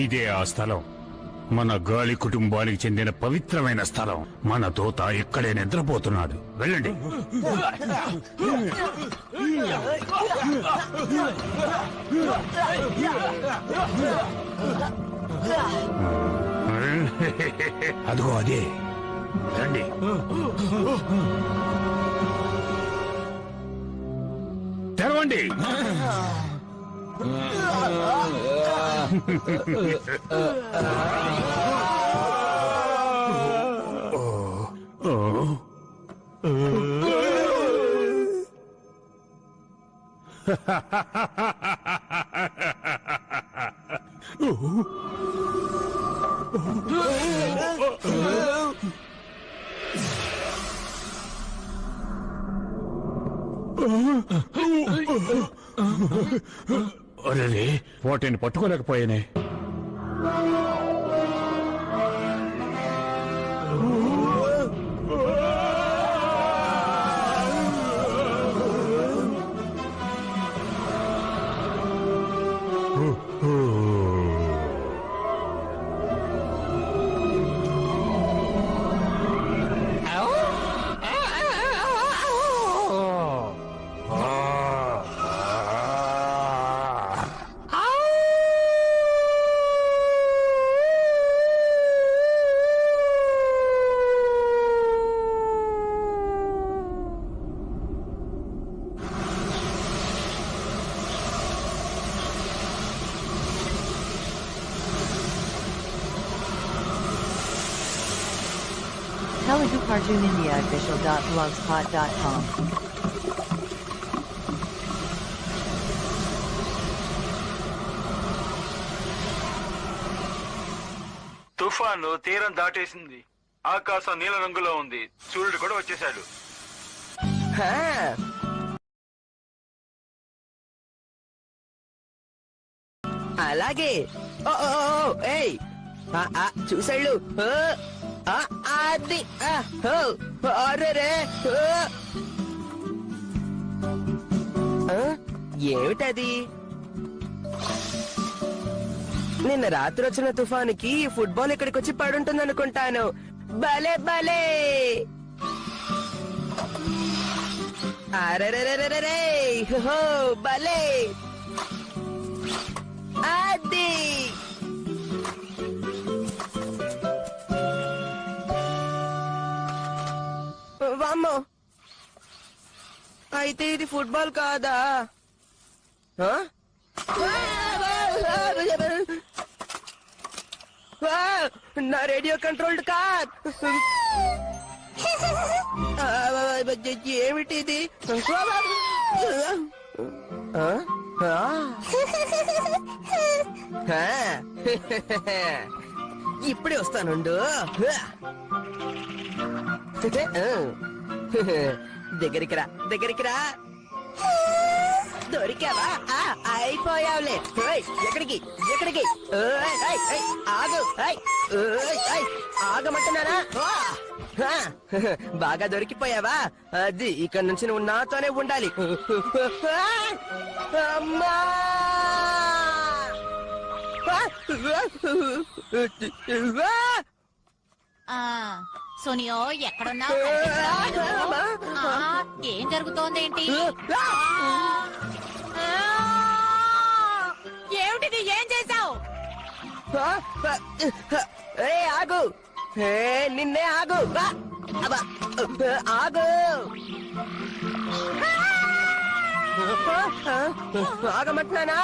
ఇదే ఆ స్థలం. మన గాలి కుటుంబానికి చెందిన పవిత్రమైన స్థలం. మన దూత ఇక్కడే నిద్రపోతున్నాడు. వెళ్ళండి. అదిగో అదే. రండి. తెరవండి. అరే, వాటిని పట్టుకోలేకపోయానే. Telugu Cartoon India official.blogspot.com. తుఫాను తీరం దాటేసింది. ఆకాశం నీల రంగులో ఉంది. సూర్యుడు కూడా వచ్చేశాడు. అలాగే చూసాళ్ళు. అది అరే ఏమిటది? నిన్న రాత్రి వచ్చిన తుఫానుకి ఫుట్బాల్ ఇక్కడికి వచ్చి పడుంటుంది అనుకుంటాను. భలే భలే. అరే భలే. అది వామ్మో, అయితే ఇది ఫుట్బాల్ కాదా? నా రేడియో కంట్రోల్డ్ కార్. ఏమిటిది? ఇప్పుడే వస్తానుండు. దగ్గరికి రా, దగ్గరికి రా. దొరికావా? అయిపోయావులే. ఎక్కడికి ఎక్కడికి? ఆగు, ఆగమంటున్నానా? బాగా దొరికిపోయావా? అది ఇక్కడ నుంచి నువ్వు నాతోనే ఉండాలి. అమ్మా, సోనియో ఎక్కడున్నావు? ఏం జరుగుతోందేంటి? ఏమిటిది? ఏం చేశావు? ఆగు, నిన్నే ఆగు. ఆగు, ఆగమంటున్నానా?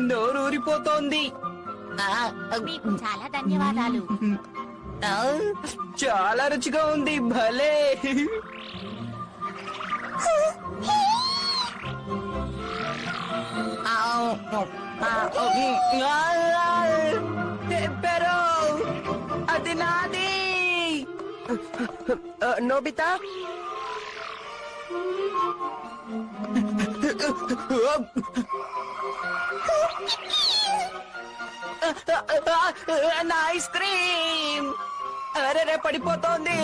నోరూరిపోతోంది. మీకు చాలా ధన్యవాదాలు. చాలా రుచిగా ఉంది. భలే. చెప్పారు, అది నాది. నోబితా, నా ఐస్ క్రీమ్ అరే పడిపోతోంది.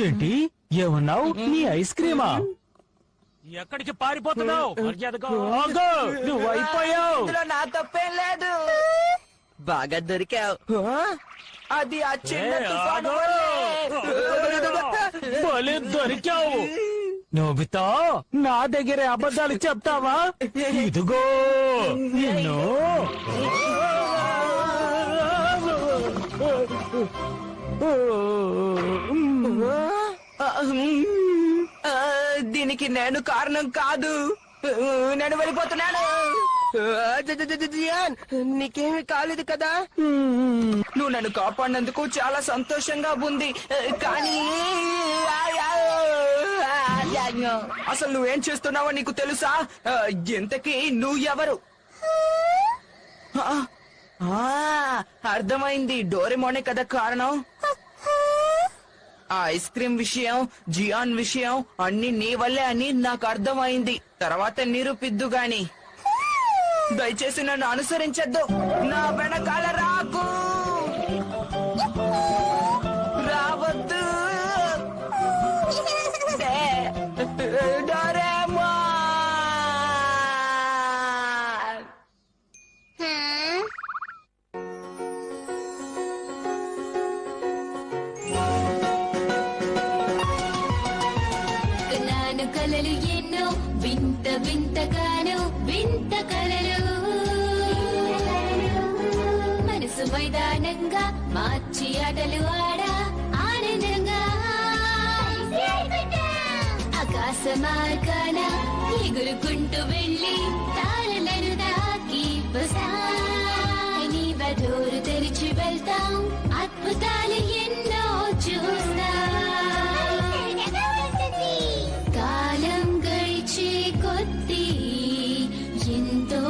ఏంటి? ఏమన్నావు నీ ఐస్ క్రీమా? ఎక్కడికి పారిపోతున్నావు? మర్యాదగా ఆగు. నువ్వు అయిపోయావు. ఇందులో నా తప్పేం లేదు. బాగా దొరికావు. అది ఆ చిన్న తుఫాను వల్లే. భలే దొరికావు. నోబితా, నా దగ్గరే అబద్ధాలు చెప్తావా? ఇదిగో నిన్ను. దీనికి నేను కారణం కాదు. నేను వెళ్ళిపోతున్నాను. జియాన్, నీకేమీ కాలేదు కదా? నువ్వు నన్ను కాపాడినందుకు చాలా సంతోషంగా ఉంది. కానీ అసలు నువ్వేం చేస్తున్నావో నీకు తెలుసా? ఇంతకీ నువ్వు ఎవరు? అర్థమైంది. డోరేమోనే కదా కారణం. ఆ ఐస్ క్రీమ్ విషయం, జియాన్ విషయం అన్ని నీ వల్లే అని నాకు అర్థమైంది. తర్వాత నిరూపిద్దు గాని. దయచేసి నన్ను అనుసరించద్దు. నా వెనకాల రాకు. రావద్దు. డోరేమోన్. కన్నాను కలలు ఎన్నో వింత వింతగాను వింత కలలు మనసు మైదానంగా మార్చి ఆటలు ఆడా ఆనందంగా ఆకాశ మార్గాన ఎగురుకుంటూ వెళ్ళి తారలను దాకి వస్తాయి డోరు తెరిచి వెళ్తాం అద్భుతాలు ఎన్నో చూస్తాం కాలం గడిచే కొద్దీ ఎంతో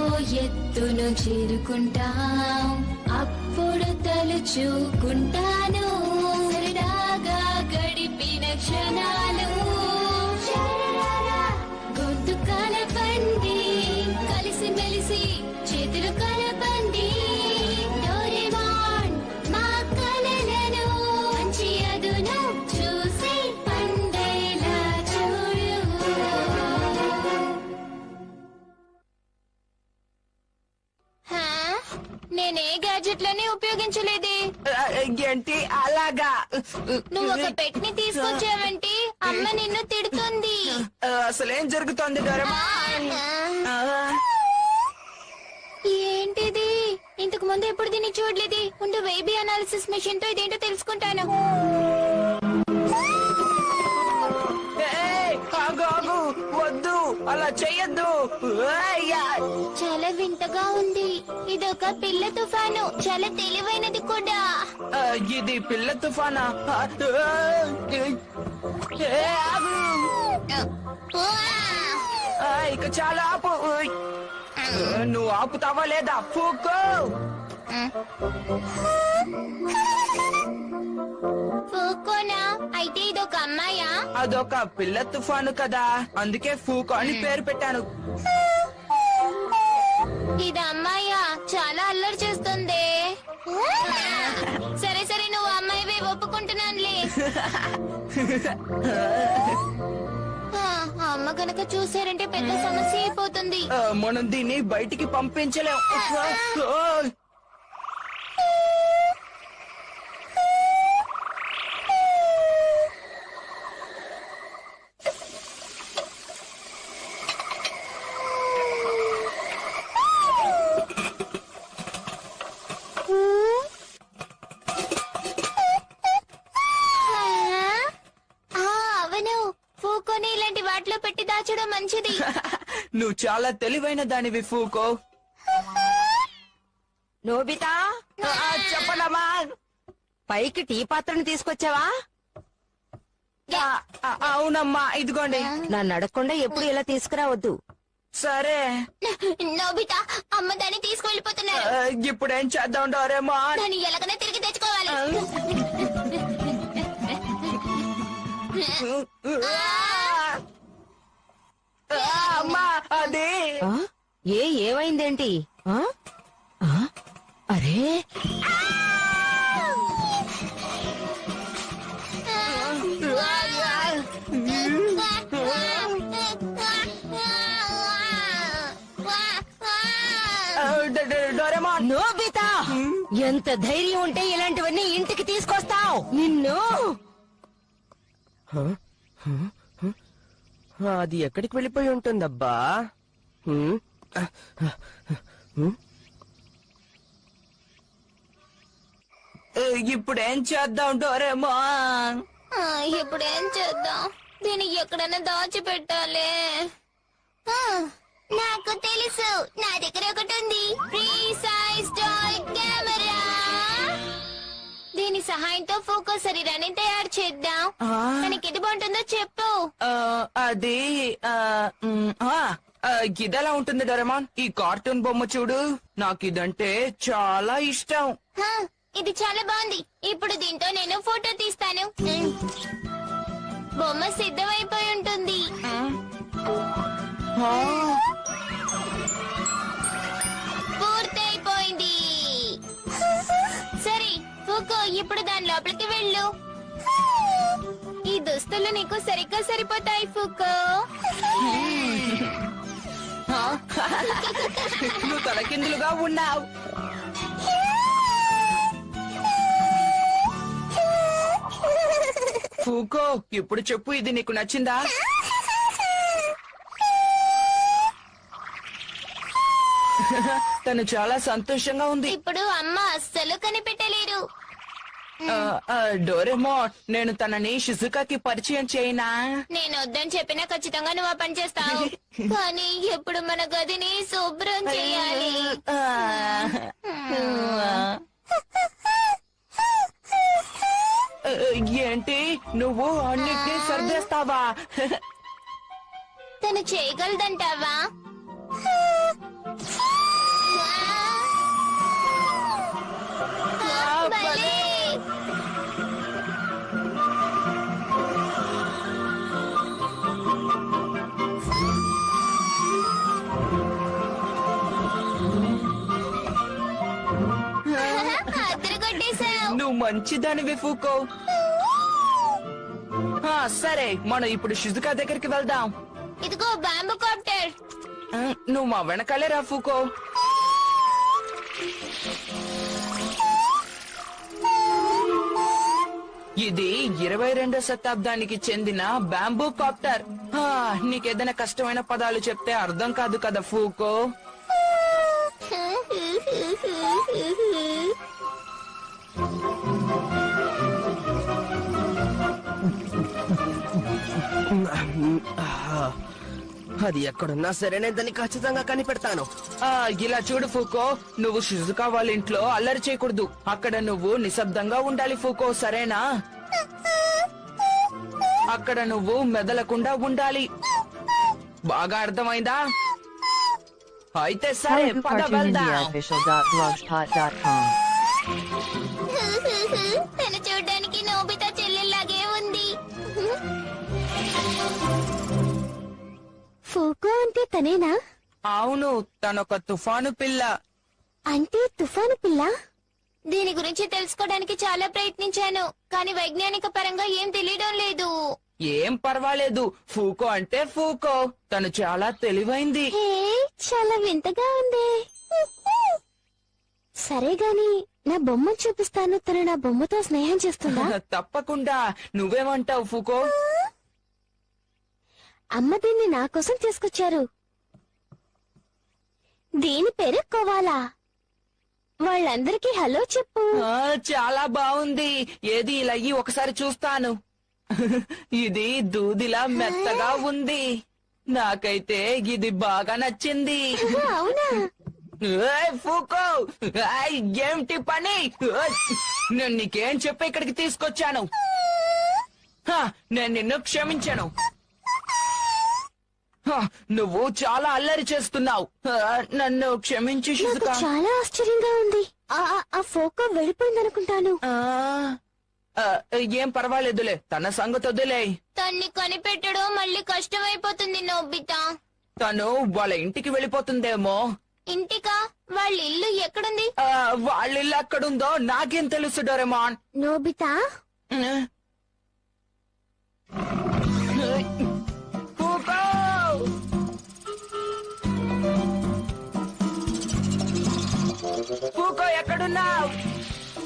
ఎత్తును చేరుకుంటాం అప్పుడు తలుచుకుంటాను సరదాగా గడిపిన క్షణాలు గొంతు కలపండి కలిసి మెలిసి చేతులు కలపండి డోరేమోన్ మా కలలను మంచి అదును చూసి పండేలా చూడు. నేనే గ్యాడ్జెట్లని ఉపయోగించలేదే. ఏంటి అలాగా? నువ్వు ఒక పెట్ ని తీసుకొచ్చావంటే అమ్మ నిన్ను తిడుతుంది. అసలేం జరుగుతోంది డోరేమోన్? ఏంటిది? ఇంతకు ముందు ఎప్పుడు దీన్ని చూడలేదు. ఉండు, బేబీ అనాలిసిస్ మెషిన్ తో ఇదేంటో తెలుసుకుంటాను. ఆగు, వద్దు, అలా చెయ్యొద్దు. చాలా వింతగా ఉంది. ఇదొక పిల్ల తుఫాను, చాలా తెలివైనది కూడా. ఇది పిల్ల తుఫానా? ఆగు. ఇక చాలా ఆపు. నువ్వు ఆపుతావా లేదా? ఫూకో. ఫూకోనా? అయితే ఇదొక అమ్మాయా? అదొక పిల్ల తుఫాను కదా, అందుకే ఫూకో అని పేరు పెట్టాను. ఇది అమ్మాయా? చాలా అల్లరి చేస్తుంది. సరే సరే, నువ్వు అమ్మాయివే, ఒప్పుకుంటున్నానులే. అమ్మ కనుక చూసారంటే పెద్ద సమస్య అయిపోతుంది. మనం దీన్ని బయటికి పంపించలేం. అవును, ఫూకోని ఇలాంటి వాటిలో పెట్టి దాచడం మంచిది. నువ్వు చాలా తెలివైన దానివి ఫూకో. నోబితా, చెప్పనమ్మా. పైకి టీ పాత్రను తీసుకొచ్చావా? అవునమ్మా, ఇదిగోండి. నన్ను అడగకుండా ఎప్పుడు ఇలా తీసుకురావద్దు. సరే. నోబితా, అమ్మ దాన్ని తీసుకువెళ్ళిపోతున్నారు. ఇప్పుడేం చేద్దాం డోరేమోన్? దాన్ని ఎలాగైనా తిరిగి తెచ్చుకోవాలి. అమ్మా, అది ఆ? ఏమైందేంటి? ఆ? ఆ? అరే, నోబితా ఎంత ధైర్యం ఉంటే ఇలాంటివన్నీ ఇంటికి తీసుకొస్తావు నిన్ను. అది ఎక్కడికి వెళ్ళిపోయి ఉంటుందబ్బా? ఇప్పుడు ఏం చేద్దాం డోరేమాన్? ఇప్పుడు ఏం చేద్దాం? దీన్ని ఎక్కడైనా దాచిపెట్టాలి. నాకు తెలుసు, నా దగ్గర ఒకటి ఉంది. Free size toy camera. దీని సహాయంతో ఫోకో శరీరాన్ని తయారు చేద్దాం. మనకి ఇది బాగుంటుందో చెప్పు. అది ఇదెలా ఉంటుంది డోరేమాన్? ఈ కార్టూన్ బొమ్మ చూడు, నాకు ఇదంటే చాలా ఇష్టం. ఇది చాలా బాగుంది. ఇప్పుడు దీంతో నేను ఫోటో తీస్తాను. బొమ్మ సిద్ధమైపోయి ఉంటుంది. పూర్తయిపోయింది. సరే ఫోకో, ఇప్పుడు దాని లోపలికి వెళ్ళు. ఈ దుస్తులు నీకు సరిగ్గా సరిపోతాయి ఫోకో. నువ్వు తలకిందులుగా ఉన్నావు. ఫూకో, ఇప్పుడు చెప్పు, ఇది నీకు నచ్చిందా? తను చాలా సంతోషంగా ఉంది. ఇప్పుడు అమ్మ అస్సలు కనిపెట్టలేరు. డోరేమోన్, నేను తనని షిజుకాకి పరిచయం చేయనా? నేను వద్దని చెప్పినా ఖచ్చితంగా నువ్వు ఆ పని చేస్తావు. కానీ ఎప్పుడు మన గదిని శుభ్రం చేయాలి. ఏంటి, నువ్వు అన్నిటినీ సర్దేస్తావా? తను చేయగలదంటావా? భలే. అదరగొట్టేశావు. నువ్వు మంచిదానివి ఫూకో. సరే, మనం ఇప్పుడు షిజుకా దగ్గరికి వెళ్దాం. ఇదిగో బాంబు కాప్టర్. నువ్వు మా వెనకాలే రా ఫూకో. ఇది 22వ శతాబ్దానికి చెందిన బ్యాంబూ కాప్టర్. నీకేదైనా కష్టమైన పదాలు చెప్తే అర్థం కాదు కదా ఫూకో. అది ఎక్కడున్నా సరేనే దాన్ని ఖచ్చితంగా కనిపెడతాను. ఇలా చూడు ఫూకో, నువ్వు షిజుకా వాళ్ళ ఇంట్లో అల్లరి చేయకూడదు. అక్కడ నువ్వు నిశ్శబ్దంగా ఉండాలి ఫూకో, సరేనా? అక్కడ నువ్వు మెదలకుండా ఉండాలి. బాగా అర్థమైందా? అయితే సరే, Telugu పద Cartoon వెళ్దాం. India official.blogspot.com. తను చూడ్డానికి నోబితా చెల్లెల్లాగే ఉంది. ఫోకో అంటే తనేనా? అవును, తనొక తుఫాను పిల్ల. అంటే తుఫాను పిల్ల? దీని గురించి తెలుసుకోవడానికి చాలా ప్రయత్నించాను, కానీ వైజ్ఞానిక పరంగా ఏం తెలియడం లేదు. ఏం పర్వాలేదు, ఫూకో అంటే ఫూకో. తను చాలా తెలివైంది. హే, చాలా వింతగా ఉంది. సరే గాని నా బొమ్మ చూపిస్తాను. తను నా బొమ్మతో స్నేహం చేస్తుందా? తప్పకుండా. నువ్వేమంటావు ఫూకో? అమ్మ దీన్ని నా కోసం తీసుకొచ్చారు. దీని పేరు కోవాలా. వాళ్ళందరికీ హలో చెప్పు. చాలా బాగుంది. ఏది ఇలా అయ్యి ఒకసారి చూస్తాను. ఇది దూదిలా మెత్తగా ఉంది. నాకైతే ఇది బాగా నచ్చింది. అవునా? ఫూకో, ఏమిటి పని? నేను నీకేం చెప్పి ఇక్కడికి తీసుకొచ్చాను? నేను నిన్ను క్షమించాను. నువ్వు చాలా అల్లరి చేస్తున్నావు. నన్ను క్షమించి నాకు షిజుకా. చాలా ఆశ్చర్యంగా ఉంది. ఆ ఫోకో వెళ్ళిపోయిందనుకుంటాను. ఏం పర్వాలేదులే, తన సంగతి వదిలే. తన్ని కనిపెట్టడం మళ్ళీ కష్టమైపోతుంది నోబితా. తను వాళ్ళ ఇంటికి వెళ్ళిపోతుందేమో. ఇంటికా? వాళ్ళ ఇల్లు ఎక్కడుంది? వాళ్ళ ఇల్లు ఎక్కడుందో నాకేం తెలుసు డోరేమాన్. నోబితా, ఫూకో!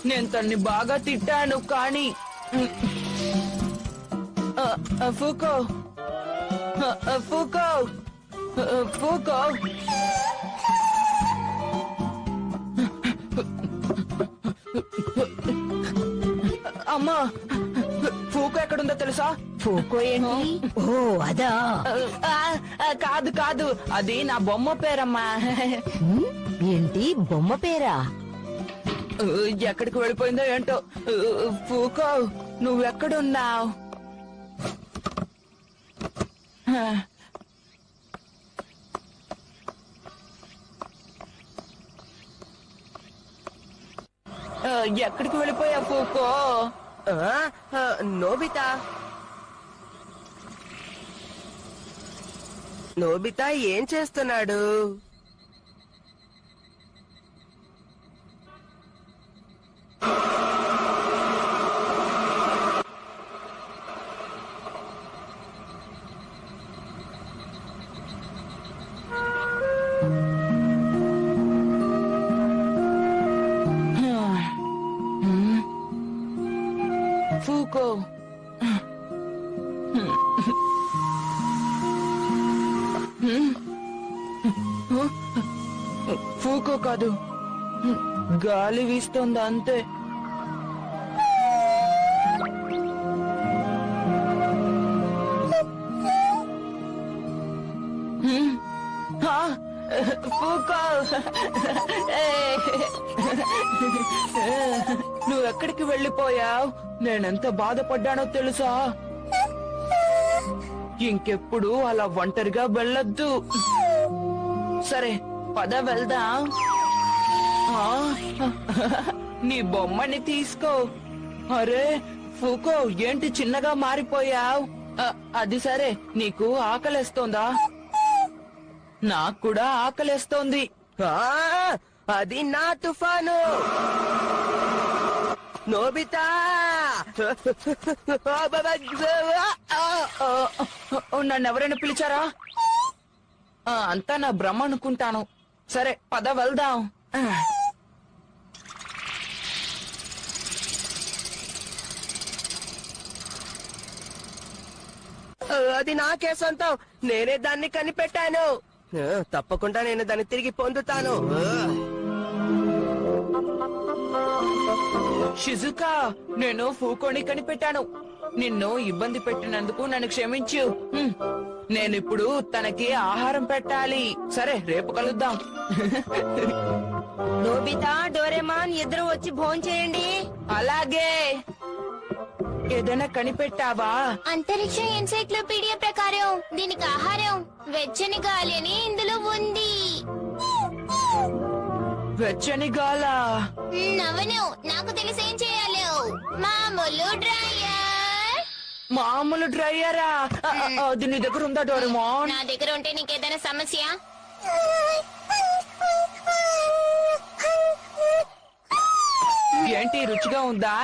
నేను తన్ని బాగా తిట్టాను కానీ ఫూకో ఫూకో ఫూకో అమ్మా ఫూకో ఎక్కడుందో తెలుసా? ఫోకో ఏంటి? ఓ అదా. కాదు కాదు, అది నా బొమ్మ పేరమ్మా. ఏంటి బొమ్మ పేరా? ఎక్కడికి వెళ్ళిపోయిందో ఏంటో. ఫూకో నువ్వెక్కడున్నావు? ఎక్కడికి వెళ్ళిపోయా ఫూకో? నోబితా నోబితా ఏం చేస్తున్నాడు? ఫూకో ఫూకో కాదు, గాలి వీస్తోంది అంతే. ఫూకో నువ్వెక్కడికి వెళ్ళిపోయావు? నేనెంత బాధపడ్డానో తెలుసా? ఇంకెప్పుడు అలా ఒంటరిగా వెళ్ళొద్దు. సరే పద వెళ్దాం. నీ బొమ్మని తీసుకో. అరే ఫూకో, ఏంటి చిన్నగా మారిపోయావు? అది సరే, నీకు ఆకలేస్తోందా? నాకు కూడా ఆకలేస్తోంది. అది నా తుఫాను. నోబితా నన్ను ఎవరైనా పిలిచారా? అంతా నా భ్రమ అనుకుంటాను. సరే పద వెళ్దాం. అది నాకే సొంతం. నేనే దాన్ని కనిపెట్టాను. తప్పకుండా నేను దాన్ని తిరిగి పొందుతాను. షిజుకా, నేను ఫూకోని కనిపెట్టాను. నిన్ను ఇబ్బంది పెట్టినందుకు నన్ను క్షమించు. నేనిప్పుడు తనకి ఆహారం పెట్టాలి. సరే రేపు కలుద్దాం. నోబితా, డోరేమాన్ ఇద్దరు వచ్చి భోంచేయండి. అలాగే. ఏదైనా కనిపెట్టావా? అంతరిక్ష ఎన్సైక్లోపీడియా ప్రకారం దీనికి ఆహారం వెచ్చని గాలి అని ఇందులో ఉంది. వెచ్చని గాలా? అవును, నాకు తెలిసేం చేయాలో. మామూలు డ్రైయర్. మామూలు డ్రైయరా? అది నీ దగ్గర ఉందా డోరేమాన్? నా దగ్గర ఉంటే నీకేదైనా సమస్య? ఏంటి, రుచిగా ఉందా?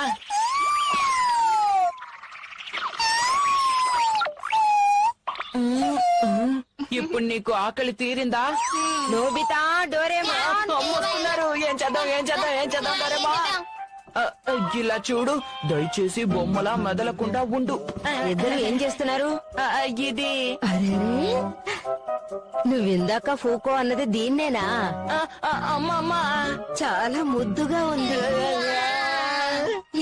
ఇప్పుడు నీకు ఆకలి తీరిందా? నోబితా, డోరేమాన్ వస్తున్నారు. ఏం చేద్దాం డోరేమాన్? ఇలా చూడు, దయచేసి బొమ్మలా మెదలకుండా ఉండు. ఇద్దరు ఏం చేస్తున్నారు? ఇది అరే, నువ్విందాక ఫూకో అన్నది దీన్నేనా? అమ్మా, చాలా ముద్దుగా ఉంది.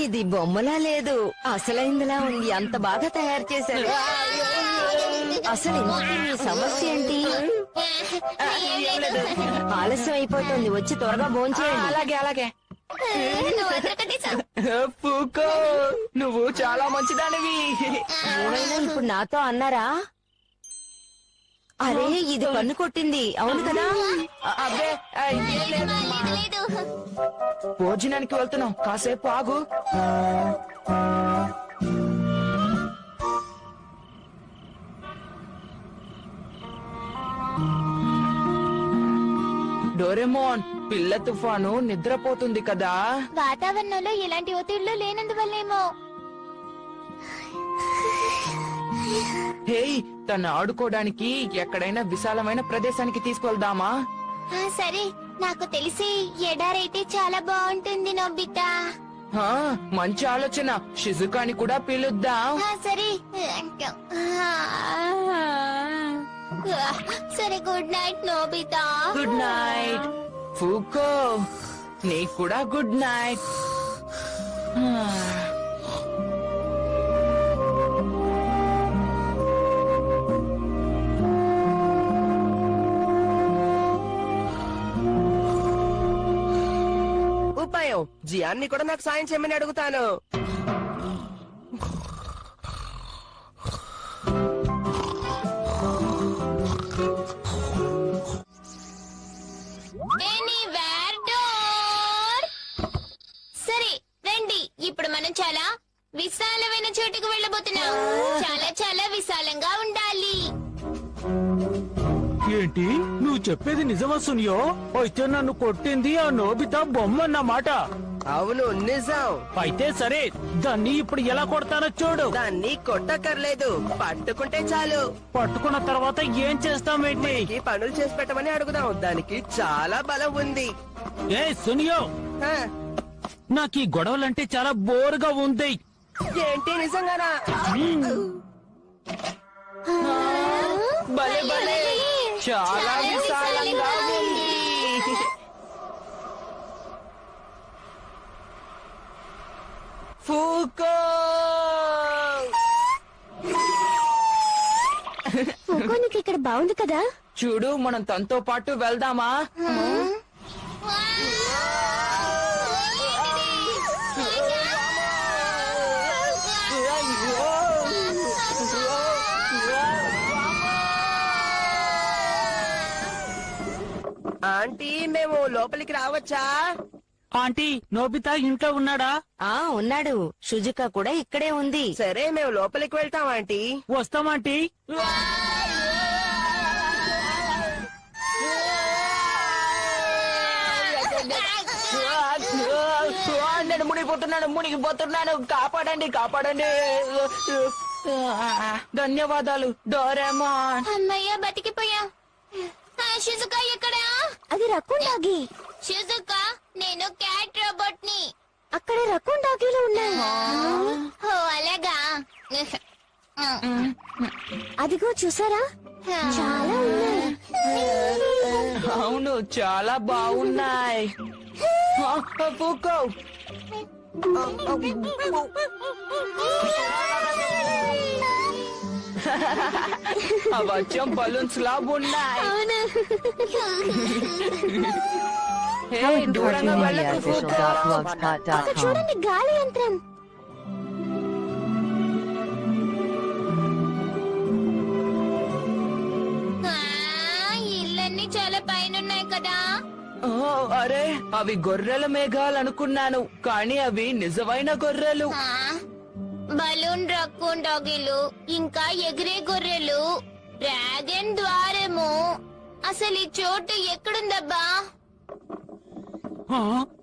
ఇది బొమ్మలా లేదు, అసలైందిలా ఉంది. అంత బాగా తయారు చేశారు. అసలు ఇంతకీ నీ సమస్య ఏంటి? ఆలస్యం అయిపోతుంది, వచ్చి త్వరగా భోంచేయండి. అలాగే. ఫూకో, నువ్వు చాలా మంచిదానివి. ఏమైనా ఇప్పుడు నాతో అన్నారా? అరే, ఇది కన్ను కొట్టింది, అవును కదా? అబ్బే, ఏం లేదమ్మా. లేదు. భోజనానికి వెళ్తున్నాం, కాసేపు ఆగు. డోరేమోన్, పిల్ల తుఫాను నిద్రపోతుంది కదా? వాతావరణంలో ఎలాంటి ఒత్తిళ్లు లేనందువల్లేమో. హేయ్, తను ఆడుకోవడానికి ఎక్కడైనా విశాలమైన ప్రదేశానికి తీసుకెళ్దామా? సరే, నాకు తెలిసి ఎడారైతే చాలా బాగుంటుంది నోబితా. మంచి ఆలోచన. షిజుకాని కూడా పిలుద్దాం. సరే సరే, good night Nobita. Good night Fuko. నీకు కూడా గుడ్ నైట్. ఉపాయం, జియాన్ని కూడా నాకు సాయం చేయమని అడుగుతాను. Anywhere door. సరే రండి, ఇప్పుడు మనం చాలా విశాలమైన చోటుకు వెళ్ళబోతున్నాం. చాలా చాలా విశాలంగా ఉండాలి. ఏంటి నువ్వు చెప్పేది నిజమా సునియో? అయితే నన్ను కొట్టింది ఆ నోబితా బొమ్మ అన్నమాట. అవును, నిజం. అయితే సరే, దాన్ని ఇప్పుడు ఎలా కొడతానో చూడు. దాన్ని కొట్టక్కర్లేదు, పట్టుకుంటే చాలు. పట్టుకున్న తర్వాత ఏం చేస్తామేంటి? ఈ పనులు చేసి పెట్టమని అడుగుదాం. దానికి చాలా బలం ఉంది. ఏ సునియో, ఆ, నాకు ఈ గొడవలంటే చాలా బోరుగా ఉంది. ఏంటి నిజంగానా? భలే భలే, చాలా విశాలంగా ఉంది. ఫూకో. నీకు ఇక్కడ బాగుంది కదా. చూడు, మనం తనతో పాటు వెళ్దామా? ఆంటీ, మేము లోపలికి రావచ్చా? ఆంటీ, నోబితా ఇంట్లో ఉన్నాడా? ఉన్నాడు. షుజుకా కూడా ఇక్కడే ఉంది. సరే, మేము లోపలికి వెళ్తాం ఆంటీ. వస్తామాంటీ. నేను మునిగిపోతున్నాను. కాపాడండి, కాపాడండి. ధన్యవాదాలు డోరేమాన్. అమ్మయ్య, బతికిపోయా. షిజుకా ఎక్కడా? అది రక్కున్ డాగి. షిజుకా, నేను క్యాట్ రోబోట్ ని. అక్కడ రక్కున్ డాగీలు ఉన్నాయి. ఓ అలాగా. అదిగో చూసారా, చాలా ఉన్నాయి. అవును, చాలా బాగున్నాయి. పూకో. అవచ్చం బలూన్స్ లా ఉన్నాయి. హే, దూరంగా వెళ్ళకు పూకో. అక్కడ చూడండి, గాలి యంత్రం. ఇళ్ళన్నీ చాలా పైనున్నాయి కదా. అరే, అవి గొర్రెల మేఘాలు అనుకున్నాను, కానీ అవి నిజమైన గొర్రెలు. బలూన్ రక్కున్ డాగీలు, ఇంకా ఎగిరే గొర్రెలు, డ్రాగన్ ద్వారము. అసలు ఈ చోటు ఎక్కడుందబ్బా?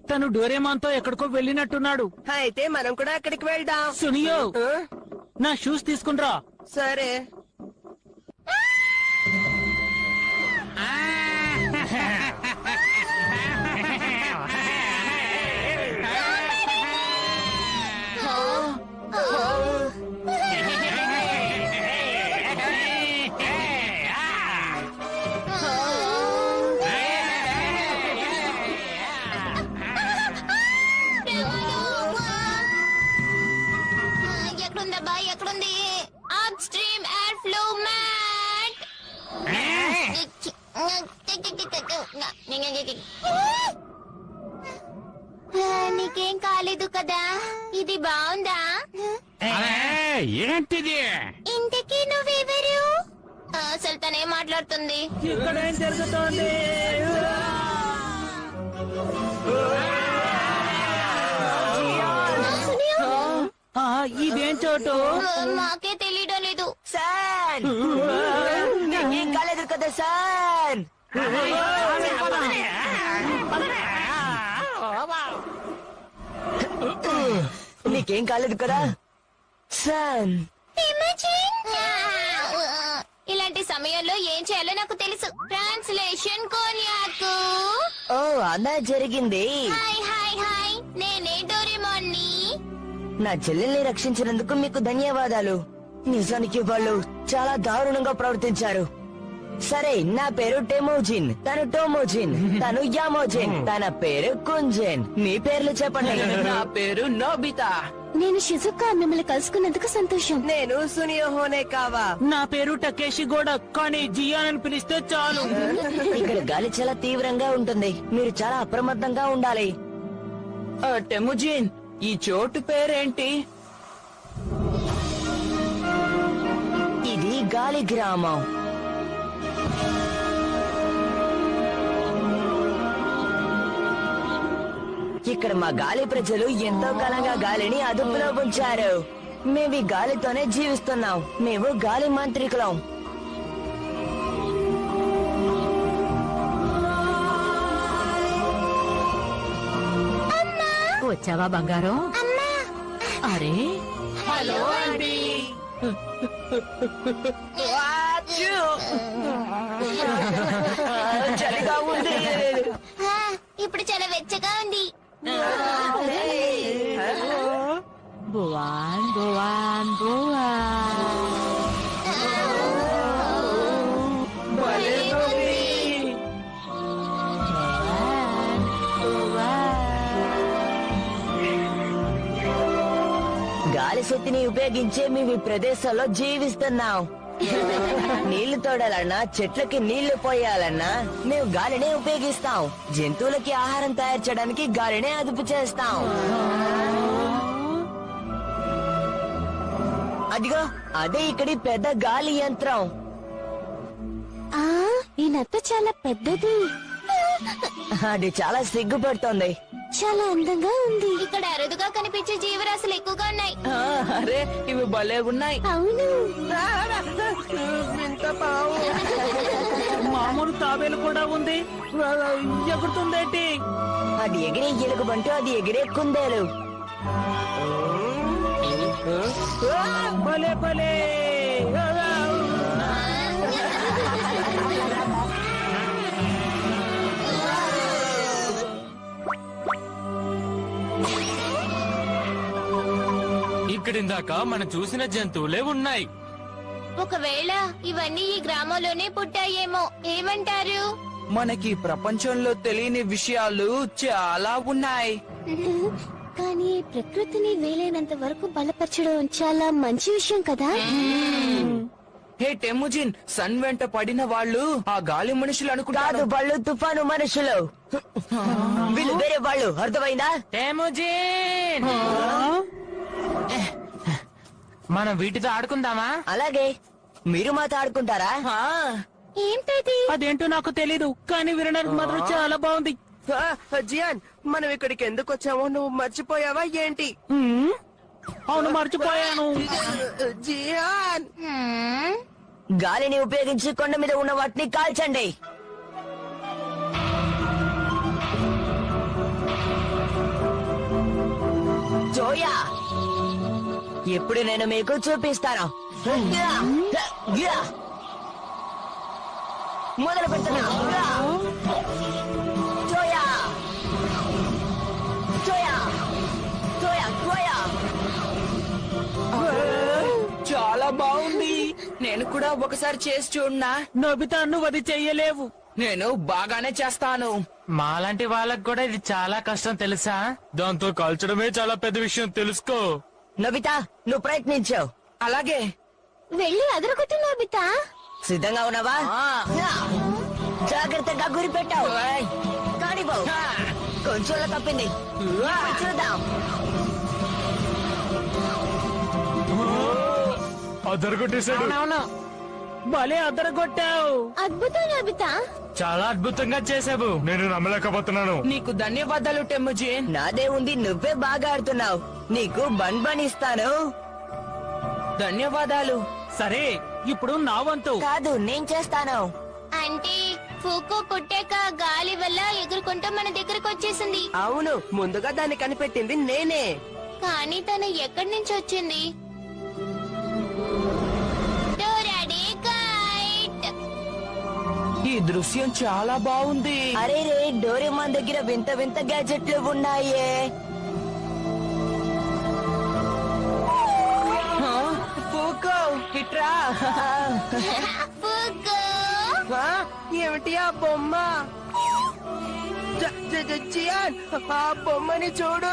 తను డోరేమాన్ తో ఎక్కడికో వెళ్ళినట్టున్నాడు. అయితే మనం కూడా అక్కడికి వెళ్దాం. సునియో, ఆ? నా షూస్ తీసుకునిరా. సరే. ఎక్కడుందబ్బా, ఎక్కడుంది? Upstream airflow mat. నీకేం కాలేదు కదా? ఇది బాగుందా? ఏంటిది? ఇంతకీ నువ్వెవరు? అసలు తనేం మాట్లాడుతుంది? ఇక్కడ ఏం జరుగుతోంది? ఇదేం చోటు? మాకే తెలియడం లేదు. సార్, ఏం కాలేదు కదా సార్? నీకేం కాలేదు కదా సార్? ఇలాంటి సమయంలో ఏం చేయాలో నాకు తెలుసు. ట్రాన్స్లేషన్ కోన్యాకు. ఓ, అలా జరిగింది. హాయ్ హాయ్ హాయ్, నేనే డోరేమాన్ ని. నా చెల్లెల్ని రక్షించినందుకు మీకు ధన్యవాదాలు. నిజానికి వాళ్ళు చాలా దారుణంగా ప్రవర్తించారు. సరే, నా పేరు టెమోజిన్, తను టోమోజిన్, తను యామోజిన్, తన పేరు కుంజెన్. మీ పేర్లు చెప్పండి. నా పేరు నోబితా. నేను షిజుకా. మిమ్మల్ని కలుసుకున్నందుకు సంతోషం. నేను సునియో హోనే కావా. నా పేరు టకేషి గోడ, కానీ జియాన్ అని పిలిస్తే చాలు. ఇక్కడ గాలి చాలా తీవ్రంగా ఉంటుంది. మీరు చాలా అప్రమత్తంగా ఉండాలి. టెముజిన్, ఈ చోటు పేరేంటి? ఇది గాలి గ్రామం. ఇక్కడ మా గాలి ప్రజలు ఎంతో కాలంగా గాలిని అదుపులో ఉంచారు. మేము ఈ గాలితోనే జీవిస్తున్నాం. మేము గాలి మాంత్రికులం. వచ్చావా బంగారం? అరే హలో ఆంటీ. చలిగా ఉంది. ఇప్పుడు చాలా వెచ్చగా ఉంది. బువాన్ బువాన్ బువాన్. గాలి శక్తిని ఉపయోగించే మేము ఈ ప్రదేశంలో జీవిస్తున్నాం. నీళ్లు తోడాలన్నా, చెట్లకి నీళ్లు పోయాలన్నా మేము గాలినే ఉపయోగిస్తాం. జంతువులకి ఆహారం తయారు చేయడానికి గాలినే అదుపు చేస్తాం. అదిగో అదే ఇక్కడి పెద్ద గాలి యంత్రం. ఈ నత్త చాలా పెద్దది. అది చాలా సిగ్గుపడుతోంది. చాలా అందంగా ఉంది. ఇక్కడ అరుదుగా కనిపించే జీవరాశులు ఎక్కువగా ఉన్నాయి. అరే, ఇవి భలే ఉన్నాయి. అవును. మామూలు తాబేలు కూడా ఉంది. ఎగురుతుందేంటి? అది ఎగిరే ఎలుగుబంటూ, అది ఎగిరే కుందేలు. భలే భలే. ఇక్కడిందాక మనం చూసిన జంతువులే ఉన్నాయి. ఒకవేళ ఇవన్నీ ఈ గ్రామంలోనే పుట్టాయేమో. ఏమంటారు? మనకి ప్రపంచంలో తెలియని విషయాలు చాలా ఉన్నాయి. కానీ ప్రకృతిని వీలైనంత వరకు బలపరచడం చాలా మంచి విషయం కదా. హే టెముజిన్, సన్ వెంట పడిన వాళ్ళు ఆ గాలి మనుషులు కాదు, అనుకుంటారు. వాళ్ళు తుఫాను మనుషులు. వీళ్ళు వేరే వాళ్ళు. అర్థమైందా? టెముజిన్, మనం వీటితో ఆడుకుందామా? అలాగే. మీరు మాతో ఆడుకుంటారా? ఏంటది? అదేంటో నాకు తెలీదు, కానీ వినడానికి మాత్రం చాలా బాగుంది. జియాన్, మనం ఇక్కడికి ఎందుకు వచ్చామో నువ్వు మర్చిపోయావా ఏంటి? అవును, మర్చిపోయాను. జియాన్, గాలిని ఉపయోగించి కొండ మీద ఉన్న వాటిని కాల్చండి. జోయా, ఇప్పుడు నేను మీకు చూపిస్తాను. మొదలు పెడుతున్నా. జోయా, జోయా, జోయా, జోయా. చాలా బాగుంది. నేను కూడా ఒకసారి చేసి చూడనా? నోబితా, నువ్వు అది చెయ్యలేవు. నేను బాగానే చేస్తాను. మాలాంటి వాళ్ళకి కూడా ఇది చాలా కష్టం తెలుసా? దాంతో కాల్చడమే చాలా పెద్ద విషయం, తెలుసుకో. నోబితా, నువ్వు ప్రయత్నించావు. అలాగే. వెళ్ళి అదరగొట్టు నోబితా. సిద్ధంగా ఉన్నావా? జాగ్రత్తగా గురి పెట్టావు. కానివ్వు. కొంచెం తప్పింది. ఇప్పుడు చూద్దాం. అదరగొట్టేశాడు. అవునవును, భలే అదరగొట్టావు. అద్భుతం నోబితా. చాలా అద్భుతంగా చేసావు. నేను నమ్మలేకపోతున్నాను. నీకు ధన్యవాదాలు టెముజిన్. నాదే ఉంది, నువ్వే బాగా ఆడుతున్నావు. నీకు బన్ బన్ ఇస్తాను. ధన్యవాదాలు. సరే, ఇప్పుడు నా వంతు. కాదు, నేను చేస్తాను. అంటే ఫూకో పుట్టాక గాలి వల్ల ఎగురుకుంటూ మన దగ్గరకు వచ్చేసింది. అవును, ముందుగా దాన్ని కనిపెట్టింది నేనే. కానీ తను ఎక్కడి నుంచి వచ్చింది? డోరాడే కైట్. ఈ దృశ్యం చాలా బాగుంది. అరే రే, డోరేమాన్ దగ్గర వింత వింత గ్యాజెట్లు ఉన్నాయే. ఇట్రా ఫుకు ఆ, ఏమిటి ఆ బొమ్మ? జియాన్, ఆ బొమ్మని చూడు.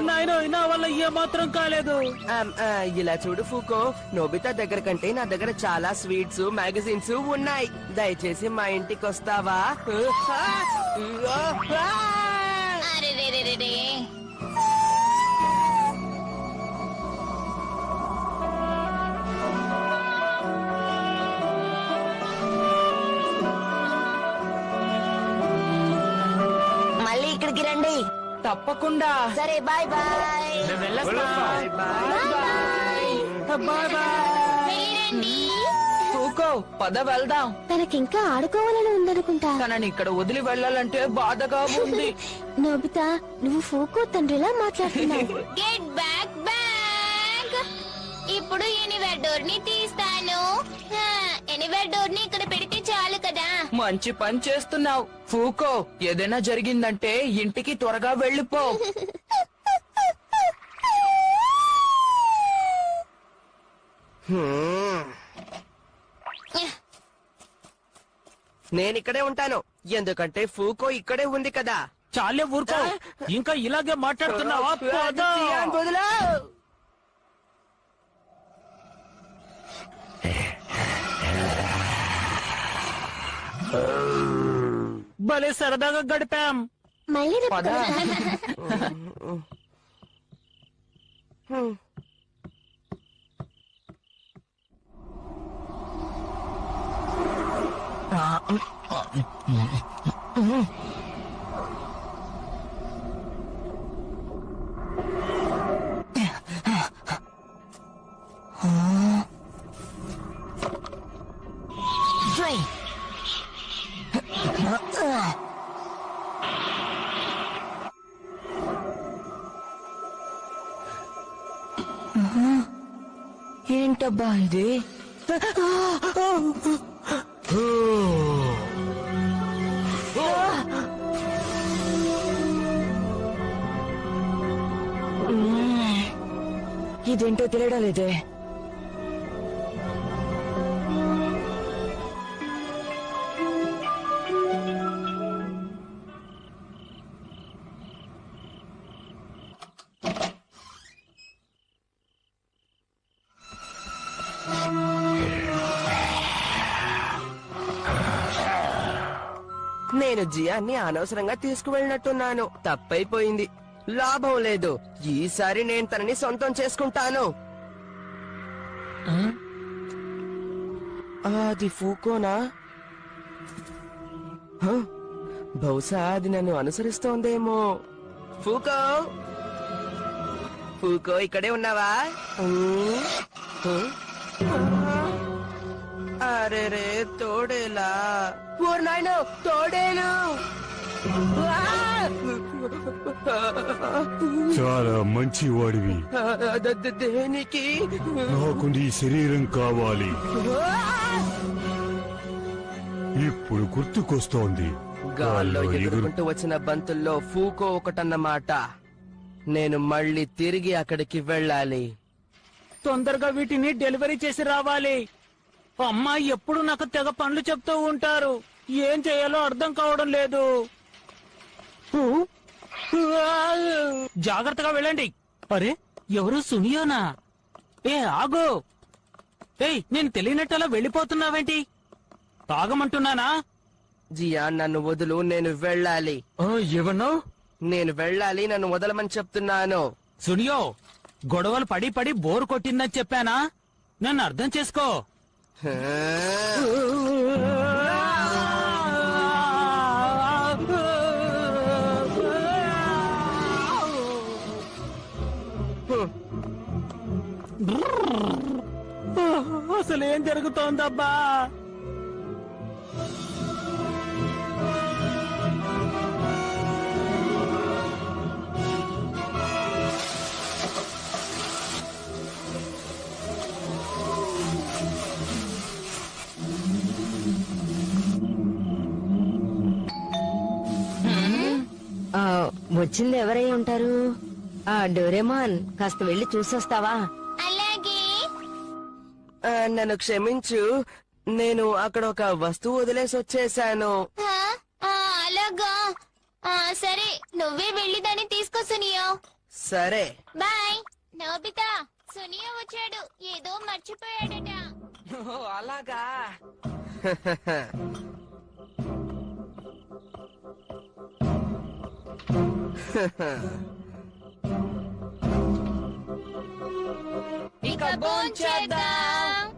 నాయన నా వల్ల ఏమాత్రం కాలేదు. ఇలా చూడు ఫూకో, నోబితా దగ్గర కంటే నా దగ్గర చాలా స్వీట్స్ మ్యాగజైన్స్ ఉన్నాయి. దయచేసి మా ఇంటికి వస్తావా? అరే రే రే రే రే. మళ్ళీ ఇక్కడికి రండి. తప్పకుండా. సరే బాయ్ బాయ్. Bye bye. వెళ్ళిరండి. ఫూకో పద వెళ్దాం. తనకింకా ఆడుకోవాలని ఉందనుకుంటా. తనని ఇక్కడ వదిలి వెళ్ళాలంటే బాధగా ఉంది. నోబితా, నువ్వు ఫూకో తండ్రిలా మాట్లాడుతున్నావు. Get back back. ఇప్పుడు ఎనివేర్ డోర్ ని తీస్తాను. ఎనివేర్ డోర్ ని ఇక్కడ పెడితే చాలు కదా. మంచి పని చేస్తున్నావు ఫూకో. ఏదైనా జరిగిందంటే ఇంటికి త్వరగా వెళ్ళిపో. నేను ఇక్కడే ఉంటాను, ఎందుకంటే ఫూకో ఇక్కడే ఉంది కదా. చాలే ఊరుకో, ఇంకా ఇలాగే మాట్లాడుతున్నావా? పద. జియాన్ వదిలా. భలే సరదాగా గడిపాం. మళ్ళీ రేపు పద. ఏంటబ్బా ఇది? ఇదేంటో తెలియడం లేదే. నేను జియాన్ని అనవసరంగా తీసుకువెళ్ళినట్టున్నాను. తప్పైపోయింది. లాభం లేదు. ఈసారి నేను తనని సొంతం చేసుకుంటాను. అది ఫూకోనా? హ? బహుశా అది నన్ను అనుసరిస్తోందేమో. ఫూకో, ఫూకో ఇక్కడే ఉన్నావా? అరే రే, తోడేలా. ఓర్ నాయనో, తోడేలు. చాలా మంచి వాడివి. దేనికి? నాకు నీ శరీరం కావాలి. ఇప్పుడు గుర్తుకొస్తోంది. గాల్లో ఎగురుకుంటూ వచ్చిన బంతుల్లో ఫూకో ఒకటన్నమాట. నేను మళ్ళీ తిరిగి అక్కడికి వెళ్ళాలి. తొందరగా వీటిని డెలివరీ చేసి రావాలి. అమ్మా ఎప్పుడు నాకు తెగ పనులు చెప్తూ ఉంటారు. ఏం చేయాలో అర్థం కావడం లేదు. జాగ్రత్తగా వెళ్ళండి. అరే ఎవరు? సునియోనా? ఏ ఆగు. ఏయ్ నేను తెలియనట్టలా వెళ్ళిపోతున్నావేంటి? తాగమంటున్నానా? జియా, నన్ను వదులు, నేను వెళ్ళాలి. ఏమన్నా? నేను వెళ్ళాలి, నన్ను వదలమని చెప్తున్నాను. సునియో, గొడవలు పడి పడి బోరు కొట్టిందని చెప్పానా? నన్ను అర్థం చేసుకో. అసలు ఏం జరుగుతోందబ్బా? వచ్చింది ఎవరై ఉంటారు? డోరేమాన్ కాస్త వెళ్ళి చూసొస్తావా? అలాగే. నన్ను క్షమించు, నేను అక్కడ ఒక వస్తువు వదిలేసి వచ్చేసాను. అలాగా. సరే, నువ్వే వెళ్ళి దాన్ని తీసుకో సునియో. సరే బాయ్. నోబితా, సునియో వచ్చాడు, ఏదో మర్చిపోయాడట. అలాగా. ఇక భోంచేద్దాం.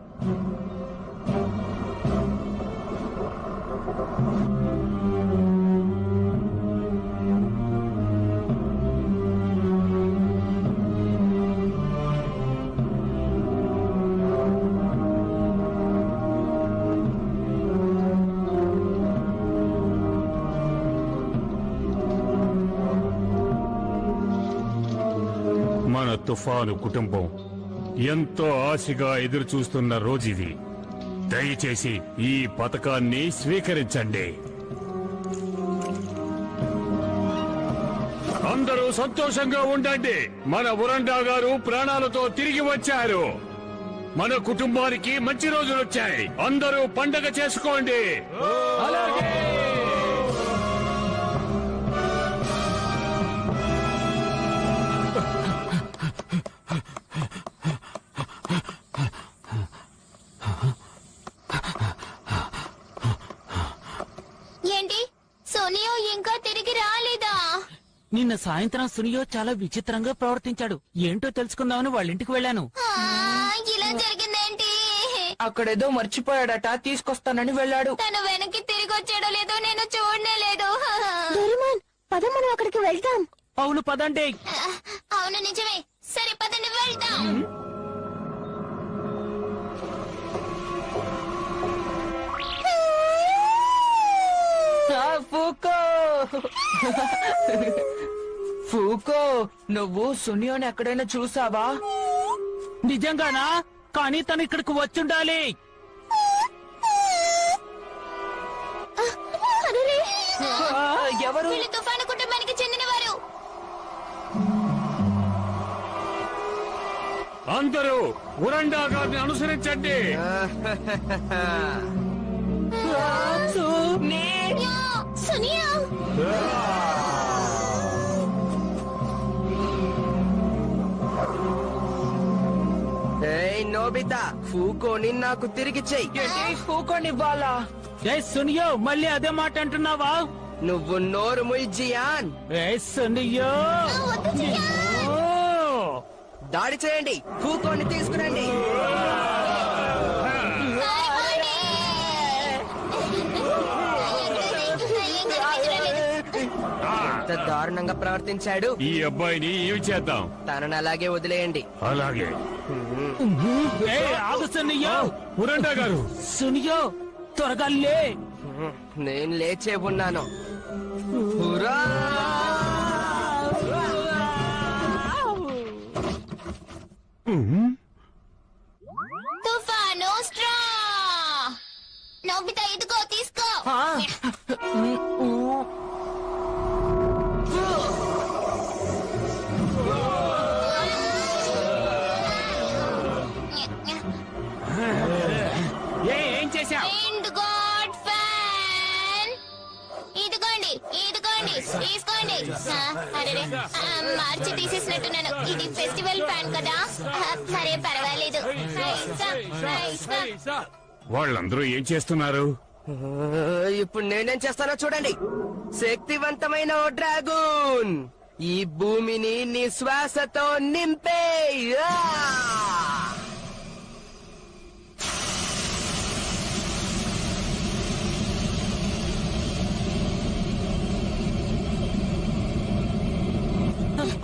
మన తుఫాను కుటుంబం ఎంతో ఆశగా ఎదురు చూస్తున్న రోజుది. దయచేసి ఈ పథకాన్ని స్వీకరించండి. అందరూ సంతోషంగా ఉండండి. మన ఉరండా గారు ప్రాణాలతో తిరిగి వచ్చారు. మన కుటుంబానికి మంచి రోజులు వచ్చాయి. అందరూ పండగ చేసుకోండి. అలాగే. ఏంటి, సోనియో ఇంకా తిరిగి రాలేదా? నిన్న సాయంత్రం సునియో చాలా విచిత్రంగా ప్రవర్తించాడు. ఏంటో తెలుసుకుందామని వాళ్ళ ఇంటికి వెళ్ళాను. ఇలా జరిగిందేంటి? అక్కడేదో మర్చిపోయాడట, తీసుకొస్తానని వెళ్ళాడు. తను వెనక్కి తిరిగి వచ్చాడో లేదో నేను చూడనే లేదు. పద మనం అక్కడికి వెళ్తాం. అవును పదండి. అవును నిజమే. సరే పదండి వెళ్దాం. ఫూకో, ఫూకో, నువ్వు సునియోని ఎక్కడైనా చూసావా? నిజంగానా? కానీ తను ఇక్కడికి వచ్చుండాలి. ఎవరు? వీళ్ళు తుఫాను కుటుంబానికి చెందినవారు. అందరూ ఉరండా గారిని అనుసరించండి. సునియో, నోబితా, ఫూకోని నాకు తిరిగి చెయ్యి. ఫూకోనివ్వాలా? ఏ సునియో, మళ్ళీ అదే మాట అంటున్నావా? నువ్వు నోరు ముయ్ జియాన్. ఏ సునియో, దాడి చేయండి. ఫూకోని తీసుకురండి. ఎంత దారుణంగా ప్రవర్తించాడు. ఈ అబ్బాయిని ఏమి చేద్దాం? తనను అలాగే వదిలేయండి. అలాగే. ఏ ఆగు సునియో. ఉరండా గారు, సునియో త్వరగా లే. నేను లేచే ఉన్నాను. హురా! తుఫాను స్ట్రా. నోబితా, ఇదిగో తీసుకో. ఏం చేశావు? End God fan. ఇదిగోండి, ఇదిగోండి, తీసుకోండి. అరే, మార్చి తీసేసినట్టున్నాను. ఇది ఫెస్టివల్ ఫ్యాన్ కదా. సరే పర్వాలేదు. వాళ్ళందరూ ఏం చేస్తున్నారు? ఇప్పుడు నేనేం చేస్తానో చూడండి. శక్తివంతమైన ఓ డ్రాగూన్, ఈ భూమిని నీ శ్వాసతో నింపే.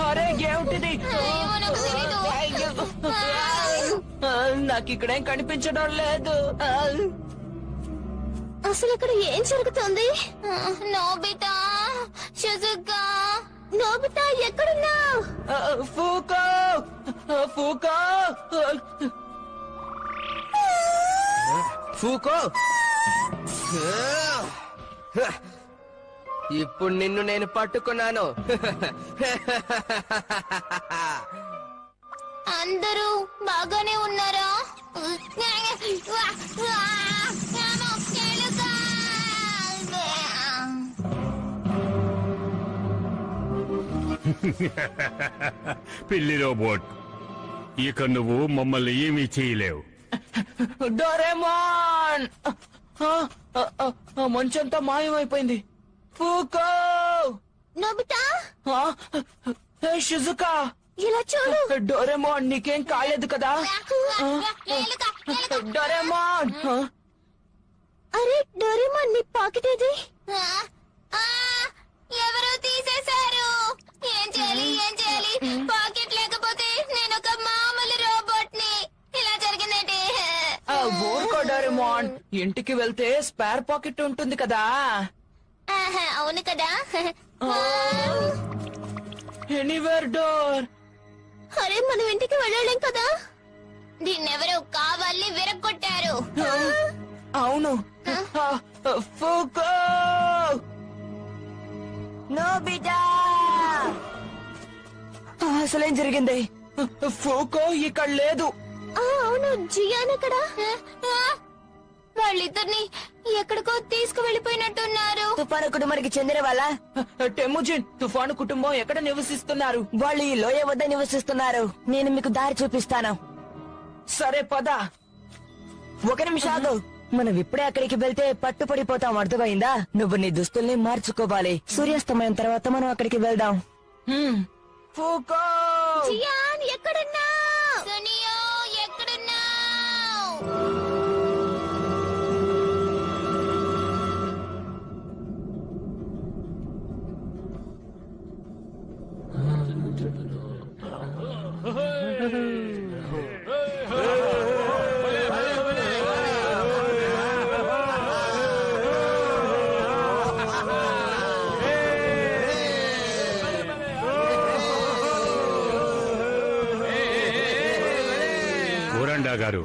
అరే ఏమిటిది? ఏమో నాకు తెలీదు. నాకు ఇక్కడేం కనిపించడం లేదు. అసలు ఇక్కడ ఏం జరుగుతుంది? నోబితా, షిజుకా, నోబితా ఎక్కడున్నావు? ఫూకో, ఫూకో, ఫూకో, ఇప్పుడు నిన్ను నేను పట్టుకున్నాను. అందరూ బాగానే ఉన్నారా? పిల్లి రోబోట్, ఇక నువ్వు మమ్మల్ని ఏమీ చేయలేవు. డోరేమాన్! మంచంతా మాయమైపోయింది. ఫూకో! Nobita, Shizuka! ఇలా చూడు. డోరేమాన్, నీకేం కాలేదు కదా? డోరేమాన్! అరే డోరేమాన్, నీ పాకెట్ ఏది? ఎవరో తీసేశారు. ఏం చేయాలి, ఏం చేయాలి? పాకెట్ లేకపోతే నేను ఒక మామూలు రోబోట్ ని. ఇలా జరిగిందంటే ఊరుకో డోరేమాన్, ఇంటికి వెళ్తే స్పేర్ పాకెట్ ఉంటుంది కదా. అవును కదా. Anywhere door. అరే మనం ఇంటికి వెళ్ళలేం కదా. దీన్నెవరో కావాలని విరగొట్టారు. అవును. ఫూకో! నోబితా! అసలేం జరిగింది? ఫూకో ఇక్కడ లేదు. అవును, జియాన్ ఎక్కడ? వాళ్ళిద్దరిని ఎక్కడికో తీసుకువెళ్ళిపోయినట్టున్నారు. తుఫాను కుటుంబానికి చెందిన వాళ్ళ? టెముజిన్, తుఫాను కుటుంబం ఎక్కడ నివసిస్తున్నారు? వాళ్ళు ఈ లోయ వద్ద నివసిస్తున్నారు. నేను మీకు దారి చూపిస్తాను. సరే పద. ఒక నిమిషం ఆగు. మనం ఇప్పుడే అక్కడికి వెళ్తే పట్టుపడిపోతాం, అర్థమైందా? నువ్వు నీ దుస్తుల్ని మార్చుకోవాలి. సూర్యాస్తమయం తర్వాత మనం అక్కడికి వెళ్దాం. ఫూకో! జియాన్ ఎక్కడున్నావ్? సునియో ఎక్కడున్నావ్? ఉరండా గారు,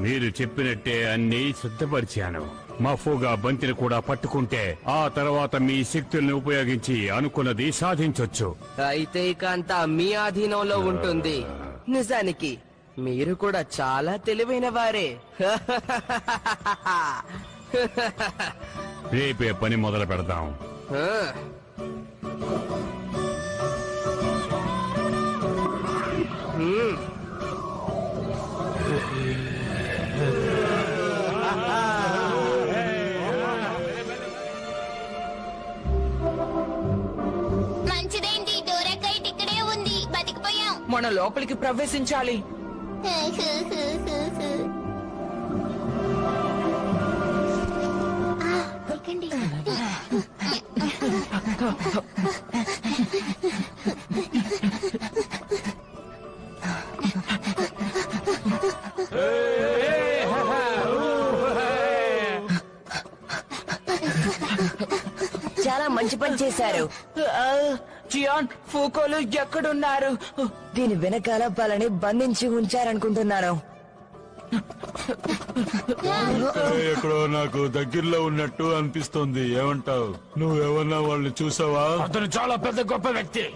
మీరు చెప్పినట్టే అన్ని సిద్ధపరిచాను. మఫూగా బంతిని కూడా పట్టుకుంటే ఆ తర్వాత మీ శక్తుల్ని ఉపయోగించి అనుకున్నది సాధించొచ్చు. అయితే ఇక అంతా మీ ఆధీనంలో ఉంటుంది. నిజానికి మీరు కూడా చాలా తెలివైన వారే. రేపే పని మొదలు పెడదాం. మంచిదేంటి, డోరకైట్ ఇక్కడే ఉంది. బతికిపోయాం. మన లోపలికి ప్రవేశించాలి. ఎక్కండి. చాలా మంచి పని చేశారు. జియాన్, ఫూకోలు ఎక్కడున్నారు? దీని వెనకాల వాళ్ళని బంధించి ఉంచారనుకుంటున్నాను. ఎక్కడో నాకు దగ్గరలో ఉన్నట్టు అనిపిస్తుంది. ఏమంటావు? నువ్వేమన్నా వాళ్ళని చూసావా? అతను చాలా పెద్ద గొప్ప వ్యక్తి.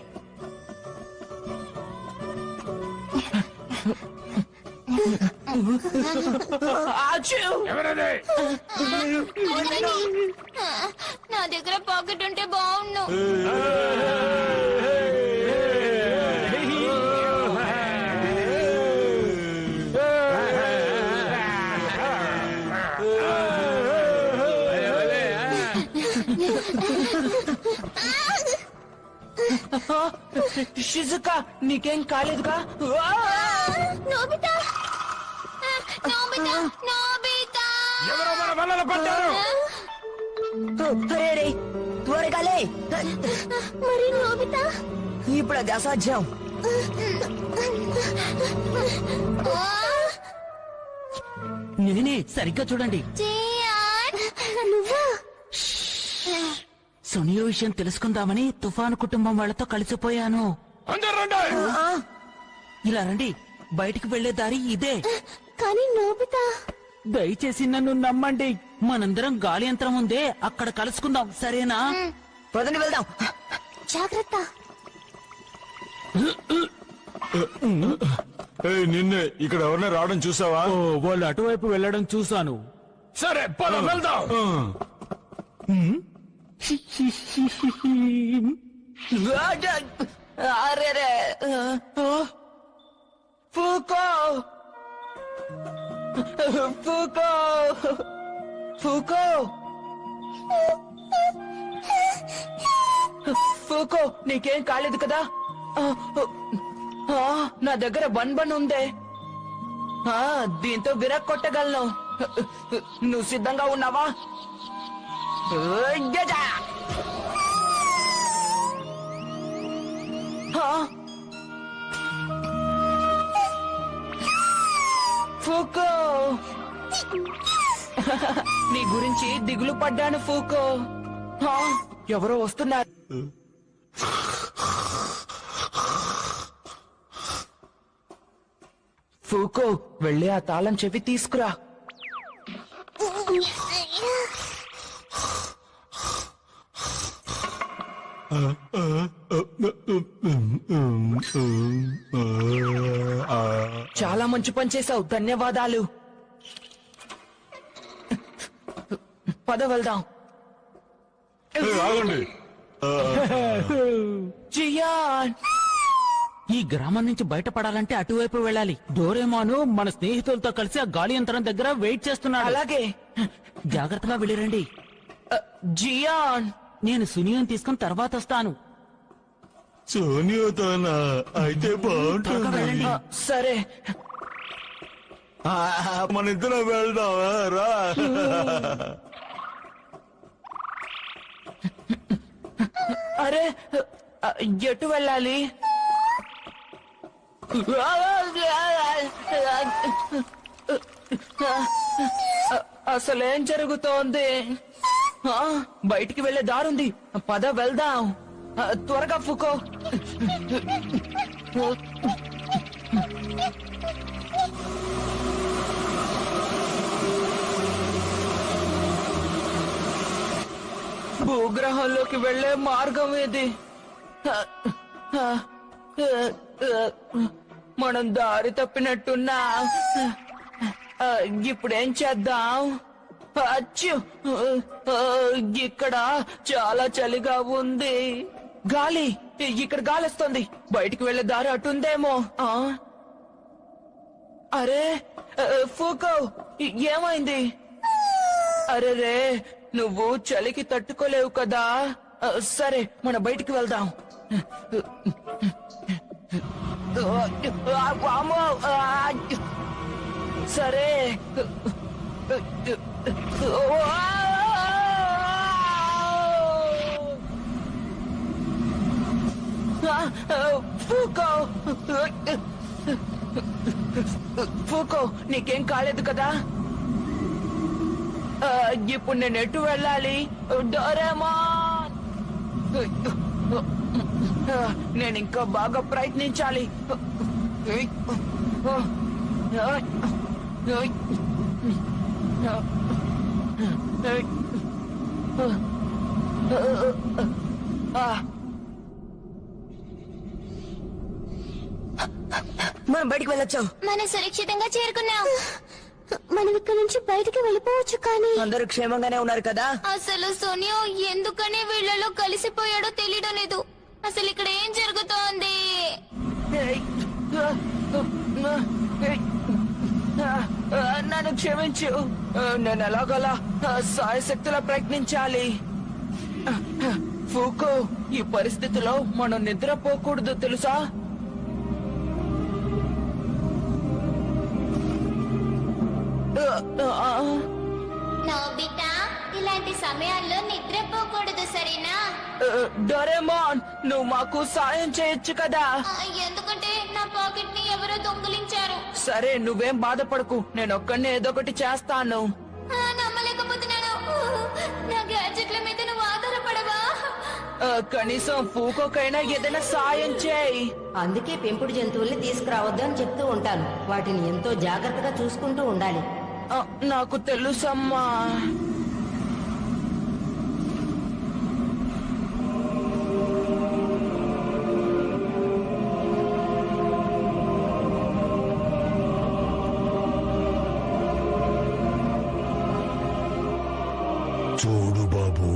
నా దగ్గర పాకెట్ ఉంటే బాగుండు. షిజుకా, నీకేం కాలేదుగా? Nobita, Nobita, Nobita! ఎవరో మన వలలో పడ్డారు. అరే త్వరగా లే. మరి నోబితా? ఇప్పుడు అది అసాధ్యం. నేనే, సరిగ్గా చూడండి. జియాన్, నువ్వా? సునియో విషయం తెలుసుకుందామని తుఫాను కుటుంబం వాళ్ళతో కలిసిపోయాను. అందరూ రండి. ఇలా రండి, బయటికి వెళ్లే దారి ఇదే. కానీ నోబితా, దయచేసి నన్ను నమ్మండి. మనందరం గాలి యంత్రం ఉందే, అక్కడ కలుసుకుందాం, సరేనా? పదండి వెళ్దాం. జాగ్రత్త. ఏయ్, నిన్నే ఇక్కడ ఎవరైనా రావడం చూసావా? ఓ, వాళ్ళు అటువైపు వెళ్ళడం చూశాను. సరే పద వెళ్దాం. అరే ఫూకో ఫూకో ఫూకో ఫూకో నీకేం కాలేదు కదా? నా దగ్గర బన్ ఉందే. దీంతో విరక్ కొట్టగలను. నువ్వు సిద్ధంగా ఉన్నావా? గజా! ఫూకో నీ గురించి దిగులు పడ్డాను ఫూకో. ఎవరో వస్తున్నారు. ఫూకో వెళ్ళి ఆ తాళం చెవి తీసుకురా. చాలా మంచి పని చేశావు, ధన్యవాదాలు. పద వెళ్దాం. ఆగండి. జియాన్, ఈ గ్రామం నుంచి బయటపడాలంటే అటువైపు వెళ్ళాలి. డోరేమాను మన స్నేహితులతో కలిసి ఆ గాలి యంత్రం దగ్గర వెయిట్ చేస్తున్నాడు. అలాగే. జాగ్రత్తగా వెళ్ళిరండి. జియాన్, నేను సునియోని తీసుకుని తర్వాత వస్తాను. సోనియోతోనా? అయితే బాగుంటుంది. సరే. మన ఇద్దరం వెళ్దాం రా. అరే ఎటు వెళ్ళాలి? అసలేం జరుగుతోంది? బయటికి వెళ్లే దారుంది. పద వెళ్దాం. త్వరగా ఫుకో. భూగ్రహంలోకి వెళ్లే మార్గం ఇది. మనం దారి తప్పినట్టున్నా. ఇప్పుడేం చేద్దాం? అచ్చు, ఇక్కడ చాలా చలిగా ఉంది. గాలి, ఇక్కడ గాలి వస్తుంది. బయటికి వెళ్లే దారి అటుందేమో. అరే ఫూకో, ఏమైంది? అరే రే, నువ్వు చలికి తట్టుకోలేవు కదా. సరే, మన బయటికి వెళ్దాం. సరే. ఫూకో, నీకేం కాలేదు కదా? ఇప్పుడు నేను ఎటు వెళ్ళాలి? డోరేమాన్, నేను ఇంకా బాగా ప్రయత్నించాలి. మనం బయటికి వెళ్ళొచ్చాం. మనం సురక్షితంగా చేరుకున్నాం. మనం ఇక్కడ నుంచి బయటికి వెళ్ళిపోవచ్చు. కానీ అందరూ క్షేమంగానే ఉన్నారు కదా? అసలు సోనియా ఎందుకని వీళ్ళలో కలిసిపోయాడో తెలియడం లేదు. అసలు ఇక్కడ ఏం జరుగుతోంది? నన్ను క్షమించు. నేను ఎలాగోలా సాయశక్తిలో ప్రయత్నించాలి. ఫూకో, ఈ పరిస్థితిలో మనం నిద్రపోకూడదు తెలుసా? నోబితా, ఇలాంటి సమయాల్లో నిద్రపోకూడదు, సరేనా? డోరేమాన్, నువ్వు మాకు సాయం చేయొచ్చు కదా? ఎందుకంటే నా పాకెట్ ని ఎవరో దొంగిలించారు. సరే, నువ్వేం బాధపడకు. నేను ఒక్కడిని ఏదో ఒకటి చేస్తాను. నమ్మలేకపోతున్నాను. నా గ్యాడ్జెట్ల మీద నువ్వు ఆధారపడవా? కనీసం ఫూకోకైనా ఏదైనా సాయం చేయి. అందుకే పెంపుడు జంతువుల్ని తీసుకురావద్దు అని చెప్తూ ఉంటాను. వాటిని ఎంతో జాగ్రత్తగా చూసుకుంటూ ఉండాలి. చూడు బాబు,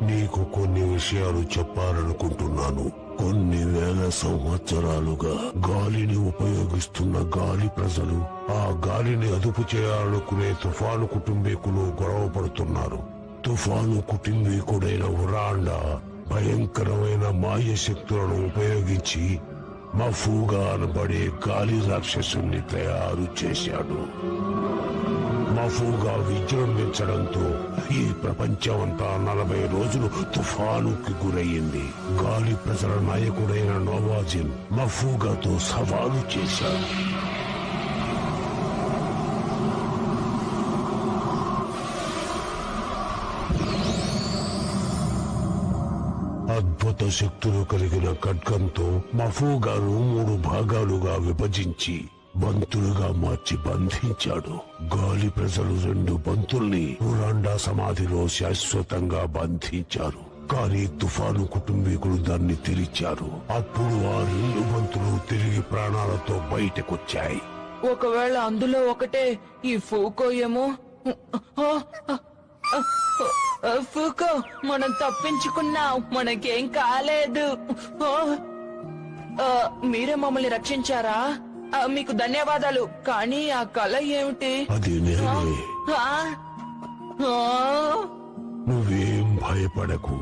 నీకు కొన్ని విషయాలు చెప్పాలనుకుంటున్నాను. కొన్ని వేల సంవత్సరాలుగా గాలిని ఉపయోగిస్తున్న గాలి ప్రజలు ఆ గాలిని అదుపు చేయాలనుకునే తుఫాను కుటుంబీకులు గొడవ పడుతున్నారు. తుఫాను కుటుంబీకుడైన ఉరాండా భయంకరమైన మాయ శక్తులను ఉపయోగించి మఫూగా అనబడే గాలి రాక్షసుని తయారు చేశాడు. మఫూగా విజృంభించడంతో ఈ ప్రపంచమంతా 40 రోజులు తుఫానుకి గురయ్యింది. గాలి ప్రజల నాయకుడైన నోవాజిన్ మఫూగాతో సవాలు చేశాడు. అద్భుత శక్తులు కలిగిన ఖడ్గంతో మఫూగాను 3 భాగాలుగా విభజించి బంతులుగా మార్చి బంధించాడు. గాలి ప్రజలు 2 బంతుల్ని ఉరాండా సమాధిలో శాశ్వతంగా బంధించారు. కానీ తుఫాను కుటుంబీకులు దాన్ని తెరిచారు. అప్పుడు ఆ 2 బంతులు తిరిగి ప్రాణాలతో బయటకొచ్చాయి. ఒకవేళ అందులో ఒకటే ఈ ఫూకో ఏమో. ఫూకో, మనం తప్పించుకున్నాం, మనకేం కాలేదు. మీరే మమ్మల్ని రక్షించారా? మీకు ధన్యవాదాలు. కానీ ఆ కళ ఏమిటి? అది నేనే. నువ్వేం భయపడకు.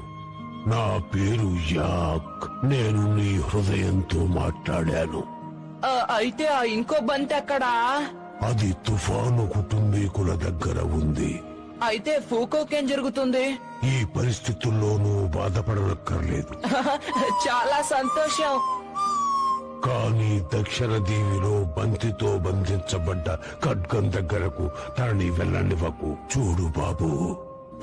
నా పేరు యాక్. నేను నీ హృదయంతో మాట్లాడాను. అయితే ఆ ఇంకో బంతి ఎక్కడా? అది తుఫాను కుటుంబీకుల దగ్గర ఉంది. అయితే ఫూకోకేం జరుగుతుంది? ఈ పరిస్థితుల్లో నువ్వు బాధపడనక్కర్లేదు. చాలా సంతోషం. కానీ దక్షిణ దీవిలో బంతితో బంధించబడ్డ ఖడ్గం దగ్గరకు తనని వెళ్ళనివ్వకు. చూడు బాబు,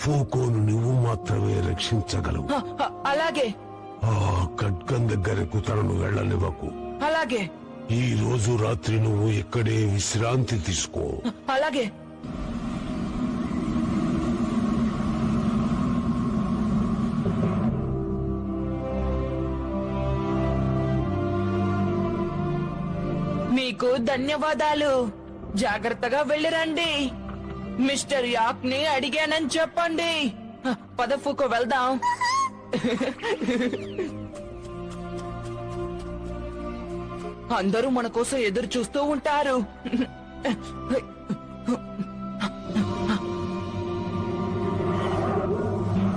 ఫూకోను నువ్వు మాత్రమే రక్షించగలవు. అలాగే. ఆ ఖడ్గం దగ్గరకు తనను వెళ్ళనివ్వకు. అలాగే. ఈ రోజు రాత్రి నువ్వు ఇక్కడే విశ్రాంతి తీసుకో. అలాగే. మీకు ధన్యవాదాలు. జాగ్రత్తగా వెళ్ళిరండి. మిస్టర్ యాక్ ని అడిగానని చెప్పండి. పద ఫూకో, వెళ్దాం. అందరూ మన కోసం ఎదురు చూస్తూ ఉంటారు.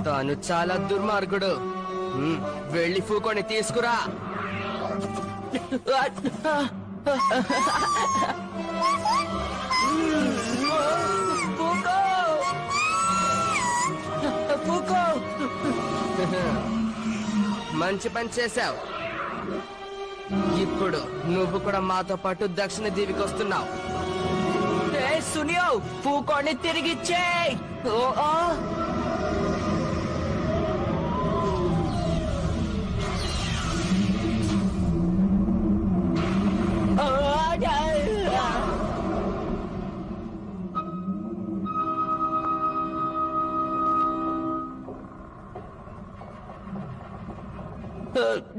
తాను చాలా దుర్మార్గుడు. వెళ్ళి ఫూకోని తీసుకురా. మంచి పని చేశావు. ఇప్పుడు నువ్వు కూడా మాతో పాటు దక్షిణ దీవికి వస్తున్నావు. సునియో, ఫూకోని తిరిగిచ్చేయ్.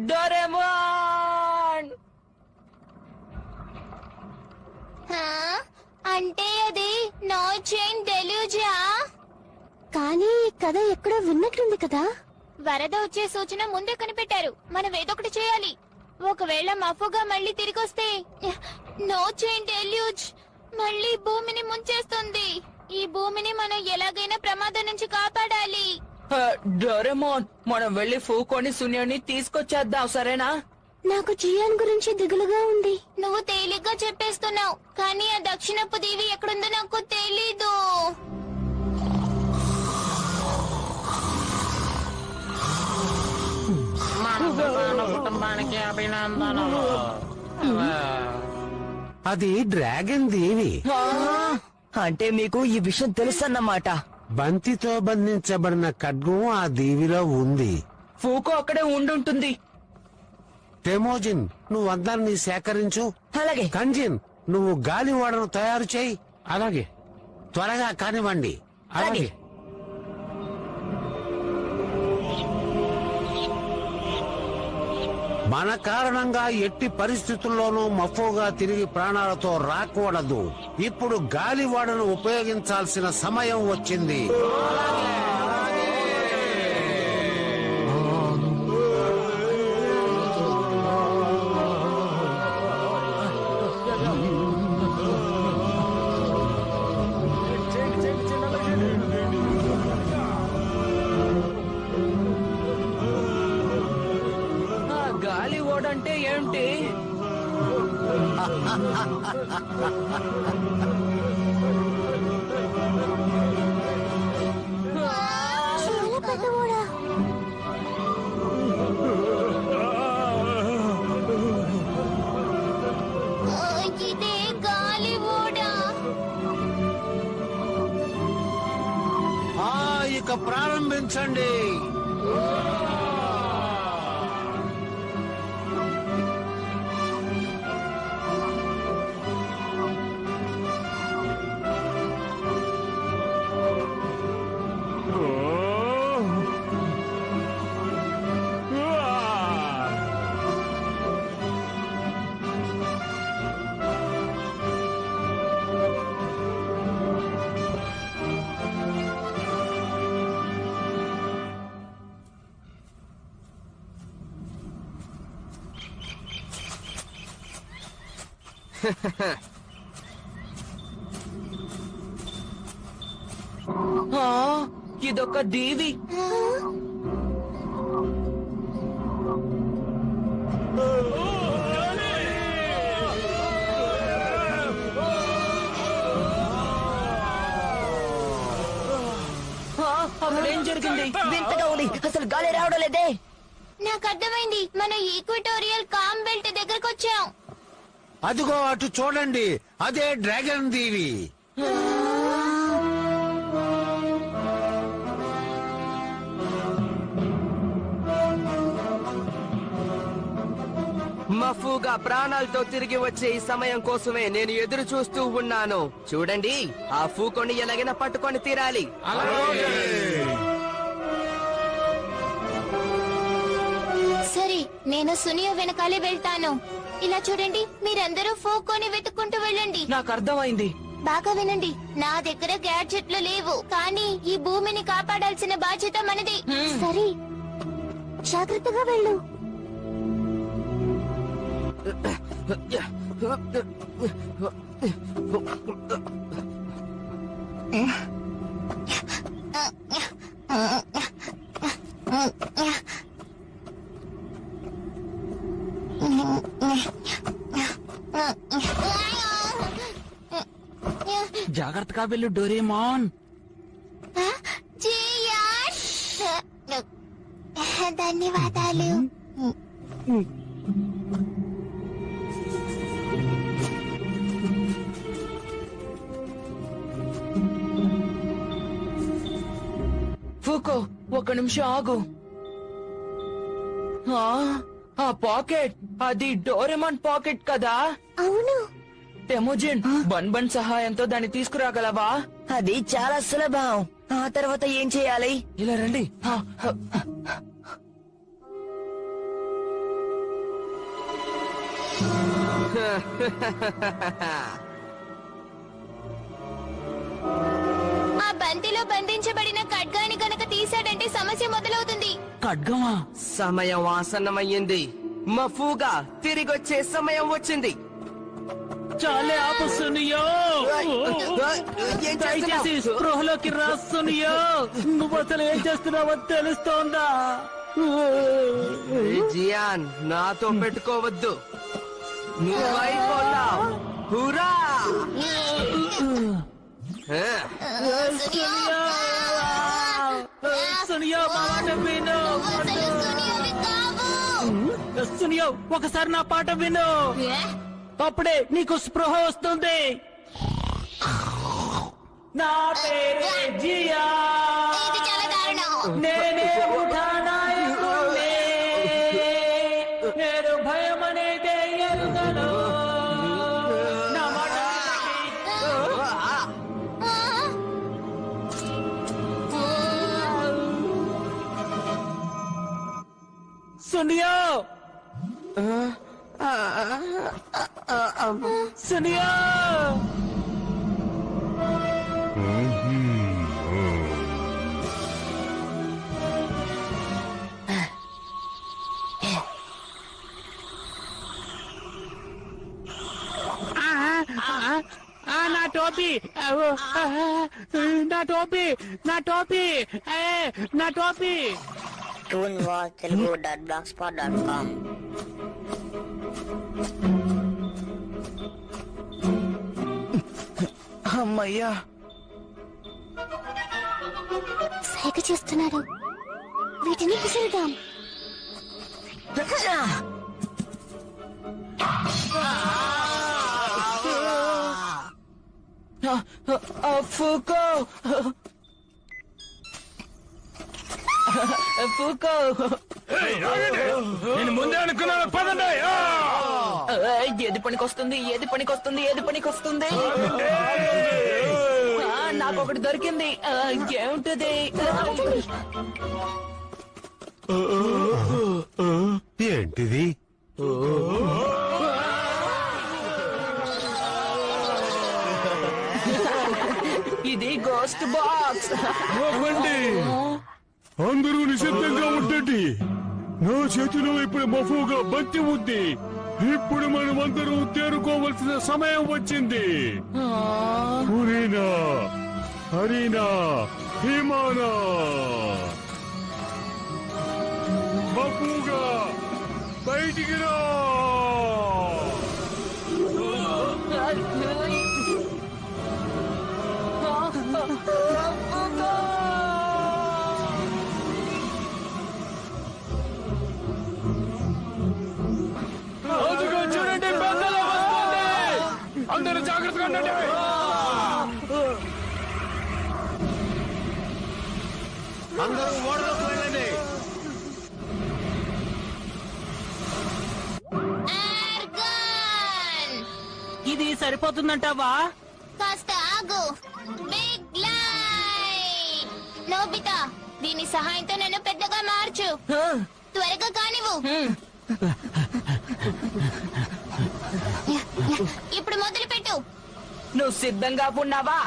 డోరేమోన్! అంటే అది నో చైన్ డెల్యూజా? కానీ ఈ కథ ఎక్కడో విన్నట్లుంది కదా. వరద వచ్చే సూచన ముందే కనిపెట్టారు. మనం ఏదొకటి చేయాలి. ఒకవేళ మఫుగా మళ్ళీ తిరిగొస్తే నో చైన్ డెల్యూజ్ మళ్ళీ భూమిని ముంచేస్తుంది. ఈ భూమిని మనం ఎలాగైనా ప్రమాదం నుంచి కాపాడాలి. డోరేమోన్, మనం వెళ్లి ఫూకోని సునియోని తీసుకొచ్చేద్దాం, సరేనా? నాకు జియాన్ గురించి దిగులుగా ఉంది. నువ్వు తేలిగ్గా చెప్పేస్తున్నావు, కానీ ఆ దక్షిణపు దీవి ఎక్కడుందో నాకు తెలీదు. కుటుంబానికి అభినందనలు. అది డ్రాగన్ దేవి. అంటే మీకు ఈ విషయం తెలుసన్నమాట. బంతితో బంధించబడిన ఖడ్గం ఆ దీవిలో ఉంది. ఫూకో అక్కడే ఉండుంటుంది. టెమోజిన్, నువ్వు అందరినీ సేకరించు. అలాగే. కంజిన్, నువ్వు గాలి ఓడను తయారు చేయి. అలాగే. త్వరగా కానివ్వండి. అలాగే. మన కారణంగా ఎట్టి పరిస్థితుల్లోనూ మఫోగా తిరిగి ప్రాణాలతో రాకూడదు. ఇప్పుడు గాలి ఓడను ఉపయోగించాల్సిన సమయం వచ్చింది. ఇదేంటి? చాలా పెద్ద ఓడ. ఇదే గాలి ఓడ. ఇక ప్రారంభించండి. ఇదొక దీవి. అక్కడేం జరిగింది? వింతగా ఉంది, అసలు గాలి రావడం లేదే. నాకు అర్థమైంది, మనం ఈక్వటోరియల్ కామ్ బెల్ట్ దగ్గరకు వచ్చాం. అదిగో అటు చూడండి, అదే డ్రాగన్ దీవి. మఫూగా ప్రాణాలతో తిరిగి వచ్చే ఈ సమయం కోసమే నేను ఎదురు చూస్తూ ఉన్నాను. చూడండి, ఆ ఫూకోని ఎలాగైనా పట్టుకొని తీరాలి. సరే, నేను సునియో వెనకాలే వెళ్తాను. ఇలా చూడండి, మీరందరూ ఫోకోని వెతుక్కుంటూ వెళ్ళండి. నాకు అర్థమైంది. బాగా వినండి, నా దగ్గర గ్యాడ్జెట్లు లేవు, కానీ ఈ భూమిని కాపాడాల్సిన బాధ్యత మనది. సరే, జాగ్రత్తగా వెళ్ళు. జాగ్రత్తగా వెళ్ళు డోరేమాన్. ధన్యవాదాలు. ఫూకో, ఒక నిమిషం ఆగు. ఆ పాకెట్, అది డోరెమాన్ పాకెట్ కదా? అవును. టెమోజిన్, బన్ బన్ సహాయంతో దాన్ని తీసుకురాగలవా? అది చాలా సులభం. ఆ తర్వాత ఏం చేయాలి? ఇలా రండి. ఆ బంతిలో బంధించబడిన ఖడ్గాని గనక తీసాడంటే సమస్య మొదలవుతుంది. ఖడ్గమా? సమయం ఆసన్నమయ్యింది. మఫూగా తిరిగొచ్చే సమయం వచ్చింది. చాలే ఆపు సునియో. దయచేసి స్పృహలోకి రా సునియో. నువ్వు అసలు ఏం చేస్తున్నావో తెలుస్తోందా? జియాన్, నాతో పెట్టుకోవద్దు. నువ్వైపోతావు. హురా! సునియో, మా మాట విను. సునియో, ఒకసారి నా పాట విను, అప్పుడే నీకు స్పృహ వస్తుంది. నా పేరే జియా, నేనే ఉఠానాయకుడే, నేను భయం అనేది ఎరుగను. నా మాట సునియో, సునియో. నా టోపీ, నా టోపీ, నా టోపీ, నా టోపీ. toonwalltelugu.blogspot.com. అమ్మయ్యా, సైగ చేస్తున్నారు. వీటిని విసురుదాం. ఫూకో ఫూకో, నేను ముందే అనుకున్నాను. పదండి. ఏది పనికొస్తుంది, ఏది పనికొస్తుంది, ఏది పనికొస్తుంది? నాకు ఒకటి దొరికింది. ఏమిటది? ఏంటిది? ఇది గోస్ట్ బాక్స్. అందరూ నిశ్శబ్దంగా ఉండండి. నా చేతిలో ఇప్పుడు మఫుగా బంతి ఉంది. ఇప్పుడు మనమందరూ తేరుకోవలసిన సమయం వచ్చింది. హరీనా, హరీనా, హిమానా, మఫుగా బయటికి రా. చూడండి, పెద్దలు వస్తుంది. అందరూ జాగ్రత్తగా ఉండండి. అందరూ ఓడలోకి వెళ్ళండి. ఇది సరిపోతుందంటావా? కాస్త ఆగు. Big light. నోబితా, దీని సహాయంతో నన్ను పెద్దగా మార్చు. త్వరగా కానివ్వు. ఇప్పుడు మొదలు పెట్టు. నువ్వు సిద్ధంగా ఉన్నావా?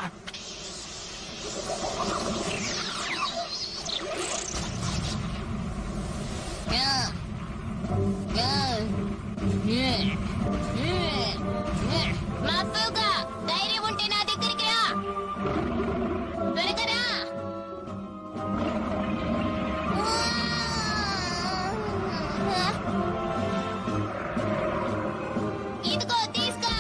మఫుగా, ధైర్యం ఉంటే నా దగ్గరికి రా. త్వరగా రా. ఇదిగో తీసుకో.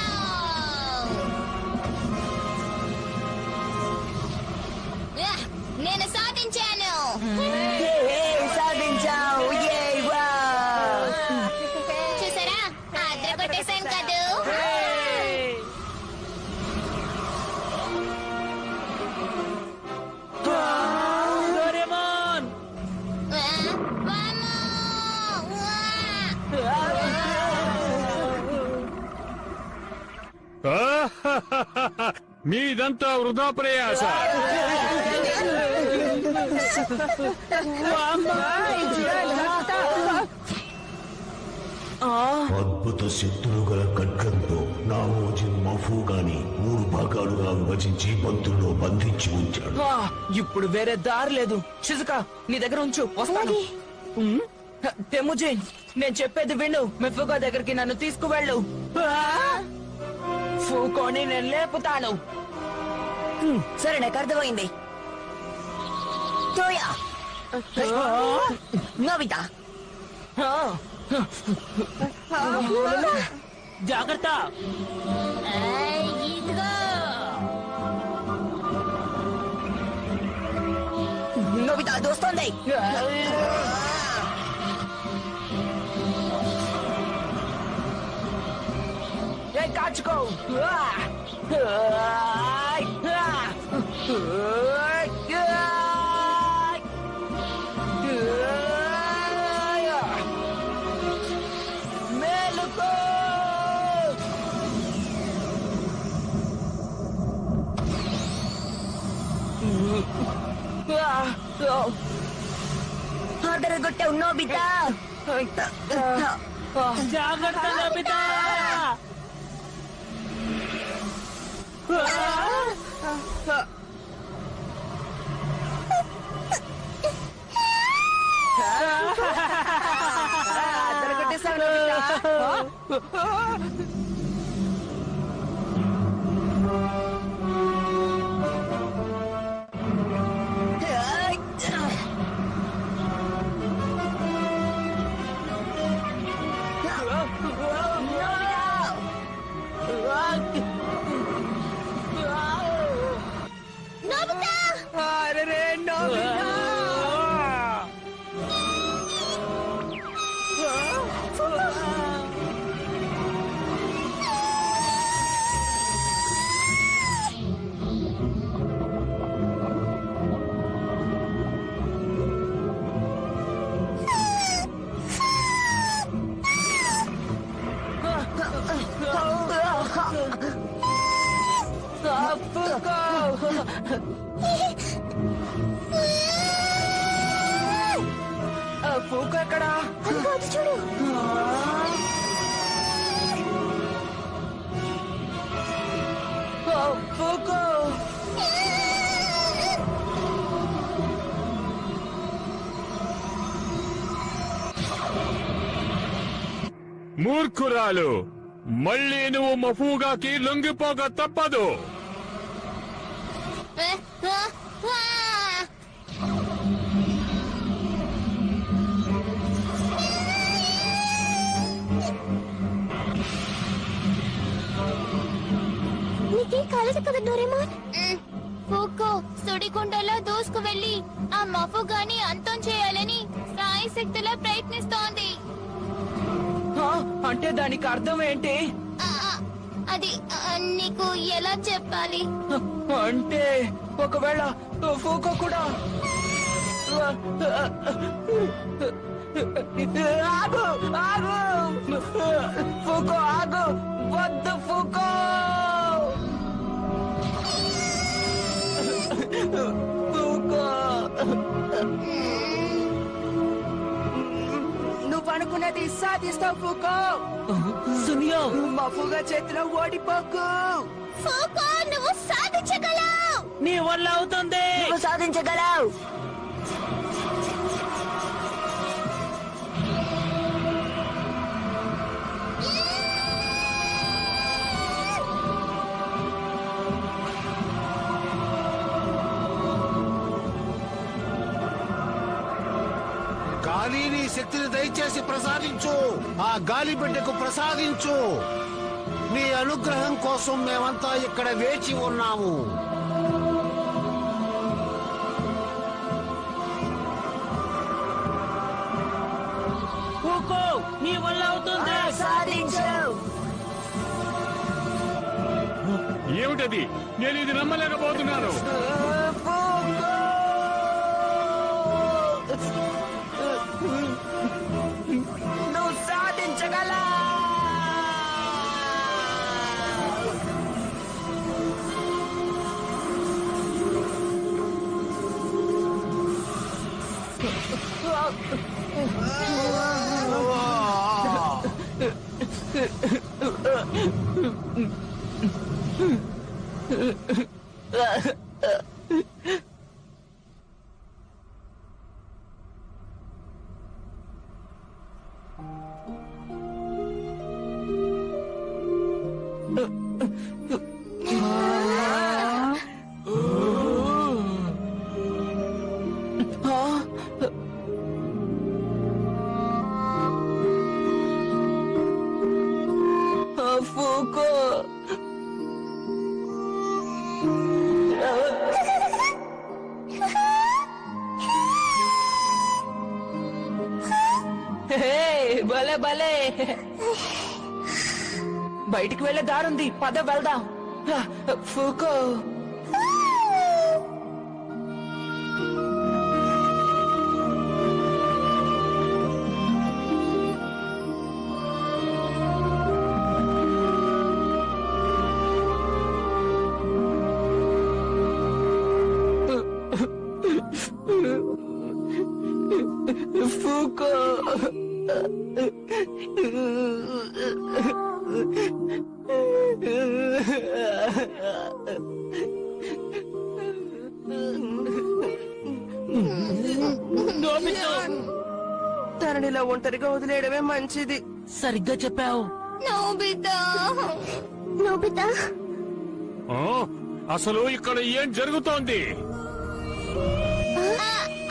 నేను సాధించాను. సాధించావు. చూసారా, అద్దె కొట్టేశాను కదూ. డోరేమోన్, మీదంతా వృధా ప్రయాస. అద్భుత శక్తులు గల ఖడ్గంతో నామోజీ మఫూగాని 3 భాగాలుగా విభజించి బంతుల్లో బంధించి ఉంచాడు. ఇప్పుడు వేరే దారి లేదు. షిజుకా, నీ దగ్గర ఉంచు, వస్తాను. టెముజిన్, నేను చెప్పేది విను. మెఫుగా దగ్గరికి నన్ను తీసుకువెళ్ళు. ఫూకోని నేను లేపుతాను. సరే, నాకు అర్థమైంది. తోయా, నోబితా, జాగ్రత్త. ఇదిగో. నోబితా, అది వస్తుంది. కాచుకో. మేలుకో. అదరగొట్టావు నోబితా. జాగ్రత్త నోబితా. అదరగొట్టేశావు నోబితా. ఫూకో ఎక్కడా? చూడు. ఫూకో మూర్ఖురాలు, మళ్ళీ నువ్వు మఫూగాకి లొంగిపోక తప్పదు. నీకే కాలేదు కదా డోరేమోన్. ఫూకో సుడిగుండలో దూసుకు వెళ్లి ఆ మఫుగాని అంతం చేయాలని సాయశక్తిలా ప్రయత్నిస్తోంది. అంటే దానికి అర్థం ఏంటి? అది నీకు ఎలా చెప్పాలి? అంటే ఒకవేళ ఫూకో కూడా ఆగు ఆగు ఫూకో ఆగు, వద్దు ఫూకో. ఫూకో నువ్వు అనుకున్నది సాధిస్తావు ఫూకో. సునియో మఫుగా చేతిలో ఓడిపోకు. ఫూకో నువ్వు సాధించగలవు. నీ వల్ల అవుతుంది. నువ్వు సాధించగలవు. గాలి నీ శక్తిని దయచేసి ప్రసాదించు. ఆ గాలి బిడ్డకు ప్రసాదించు. నీ అనుగ్రహం కోసం మేమంతా ఇక్కడ వేచి ఉన్నాము. ఫూకో నీ వల్ల అవుతుంది. సాధించు. ఏమిటది? నేను ఇది నమ్మలేకపోతున్నాను. నువ్వు సాధించగలవు. ఫూకో భలే భలే. బయటికి వెళ్ళే దారుంది, పద వెళ్దాం. ఫూకో ఫూకో తననిలా ఒంటరిగా వదిలేయడమే మంచిది. సరిగ్గా చెప్పావు. నోబితా నోబితా అసలు ఇక్కడ ఏం జరుగుతోంది?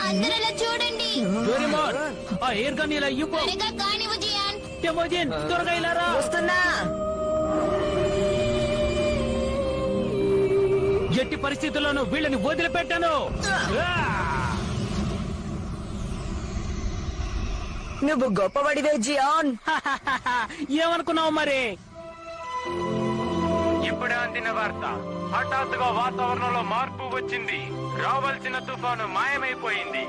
అందరలా చూడండి. డోరేమోన్ ఆ ఎయిర్ గన్ ఇలా ఇవ్వు. త్వరగా కానివ్వు జియాన్. టెమోజిన్ త్వరగా ఇలా రా. వస్తున్నా. ఎట్టి పరిస్థితుల్లోనూ వీళ్ళని వదిలిపెట్టాను. నువ్వు గొప్పవాడివే జియాన్. ఏమనుకున్నావు మరి? ఇప్పుడే అందిన వార్త. హఠాత్తుగా వాతావరణంలో మార్పు వచ్చింది. రావాల్సిన తుఫాను మాయమైపోయింది.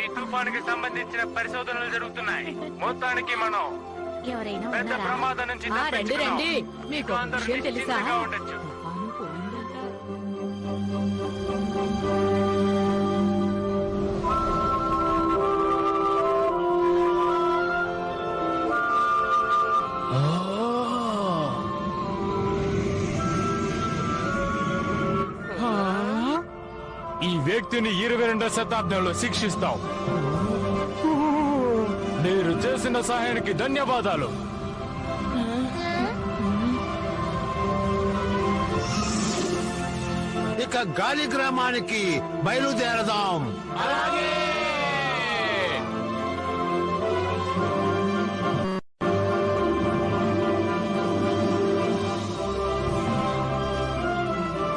ఈ తుఫానుకి సంబంధించిన పరిశోధనలు జరుగుతున్నాయి. మొత్తానికి మనం ఎవరైనా పెద్ద ఉన్నారా? ప్రమాదం నుంచి ఆ, రండి రండి. తప్పించుకున్నాం. మీకు అందరూ విషయం తెలుసా? నిశ్చింతగా ఉండొచ్చు. తుఫాను పోయిందంట. వ్యక్తిని 22వ శతాబ్దంలో శిక్షిస్తాం. మీరు చేసిన సహాయానికి ధన్యవాదాలు. ఇక గాలి గ్రామానికి బయలుదేరదాం.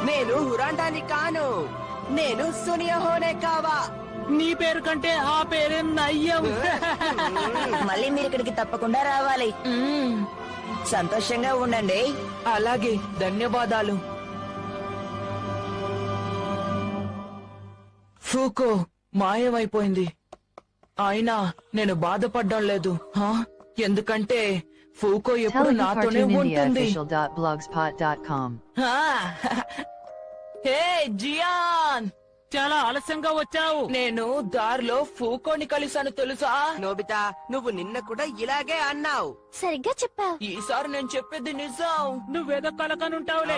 నేను ఉరాండాని కాను, నేను సునియహోనే కావా. నీ పేరు కంటే ఆ పేరే నయ్యం. మళ్ళీ మీరు ఇక్కడికి తప్పకుండా రావాలి. సంతోషంగా ఉండండి. అలాగే, ధన్యవాదాలు. ఫూకో మాయమైపోయింది. అయినా నేను బాధపడ్డం లేదు, ఎందుకంటే ఫూకో ఎప్పుడు నాతోనే ఉంటుంది. telecartoonindiaofficial.blogspot.com హా. హే జియాన్, చాలా ఆలస్యంగా వచ్చావు. నేను దారిలో ఫూకోని కలిసాను తెలుసా? నోబితా, నువ్వు నిన్న కూడా ఇలాగే అన్నావు. సరిగ్గా చెప్పావు. ఈసారి నేను చెప్పేది నిజం. నువ్వేదో కలకనుంటావులే.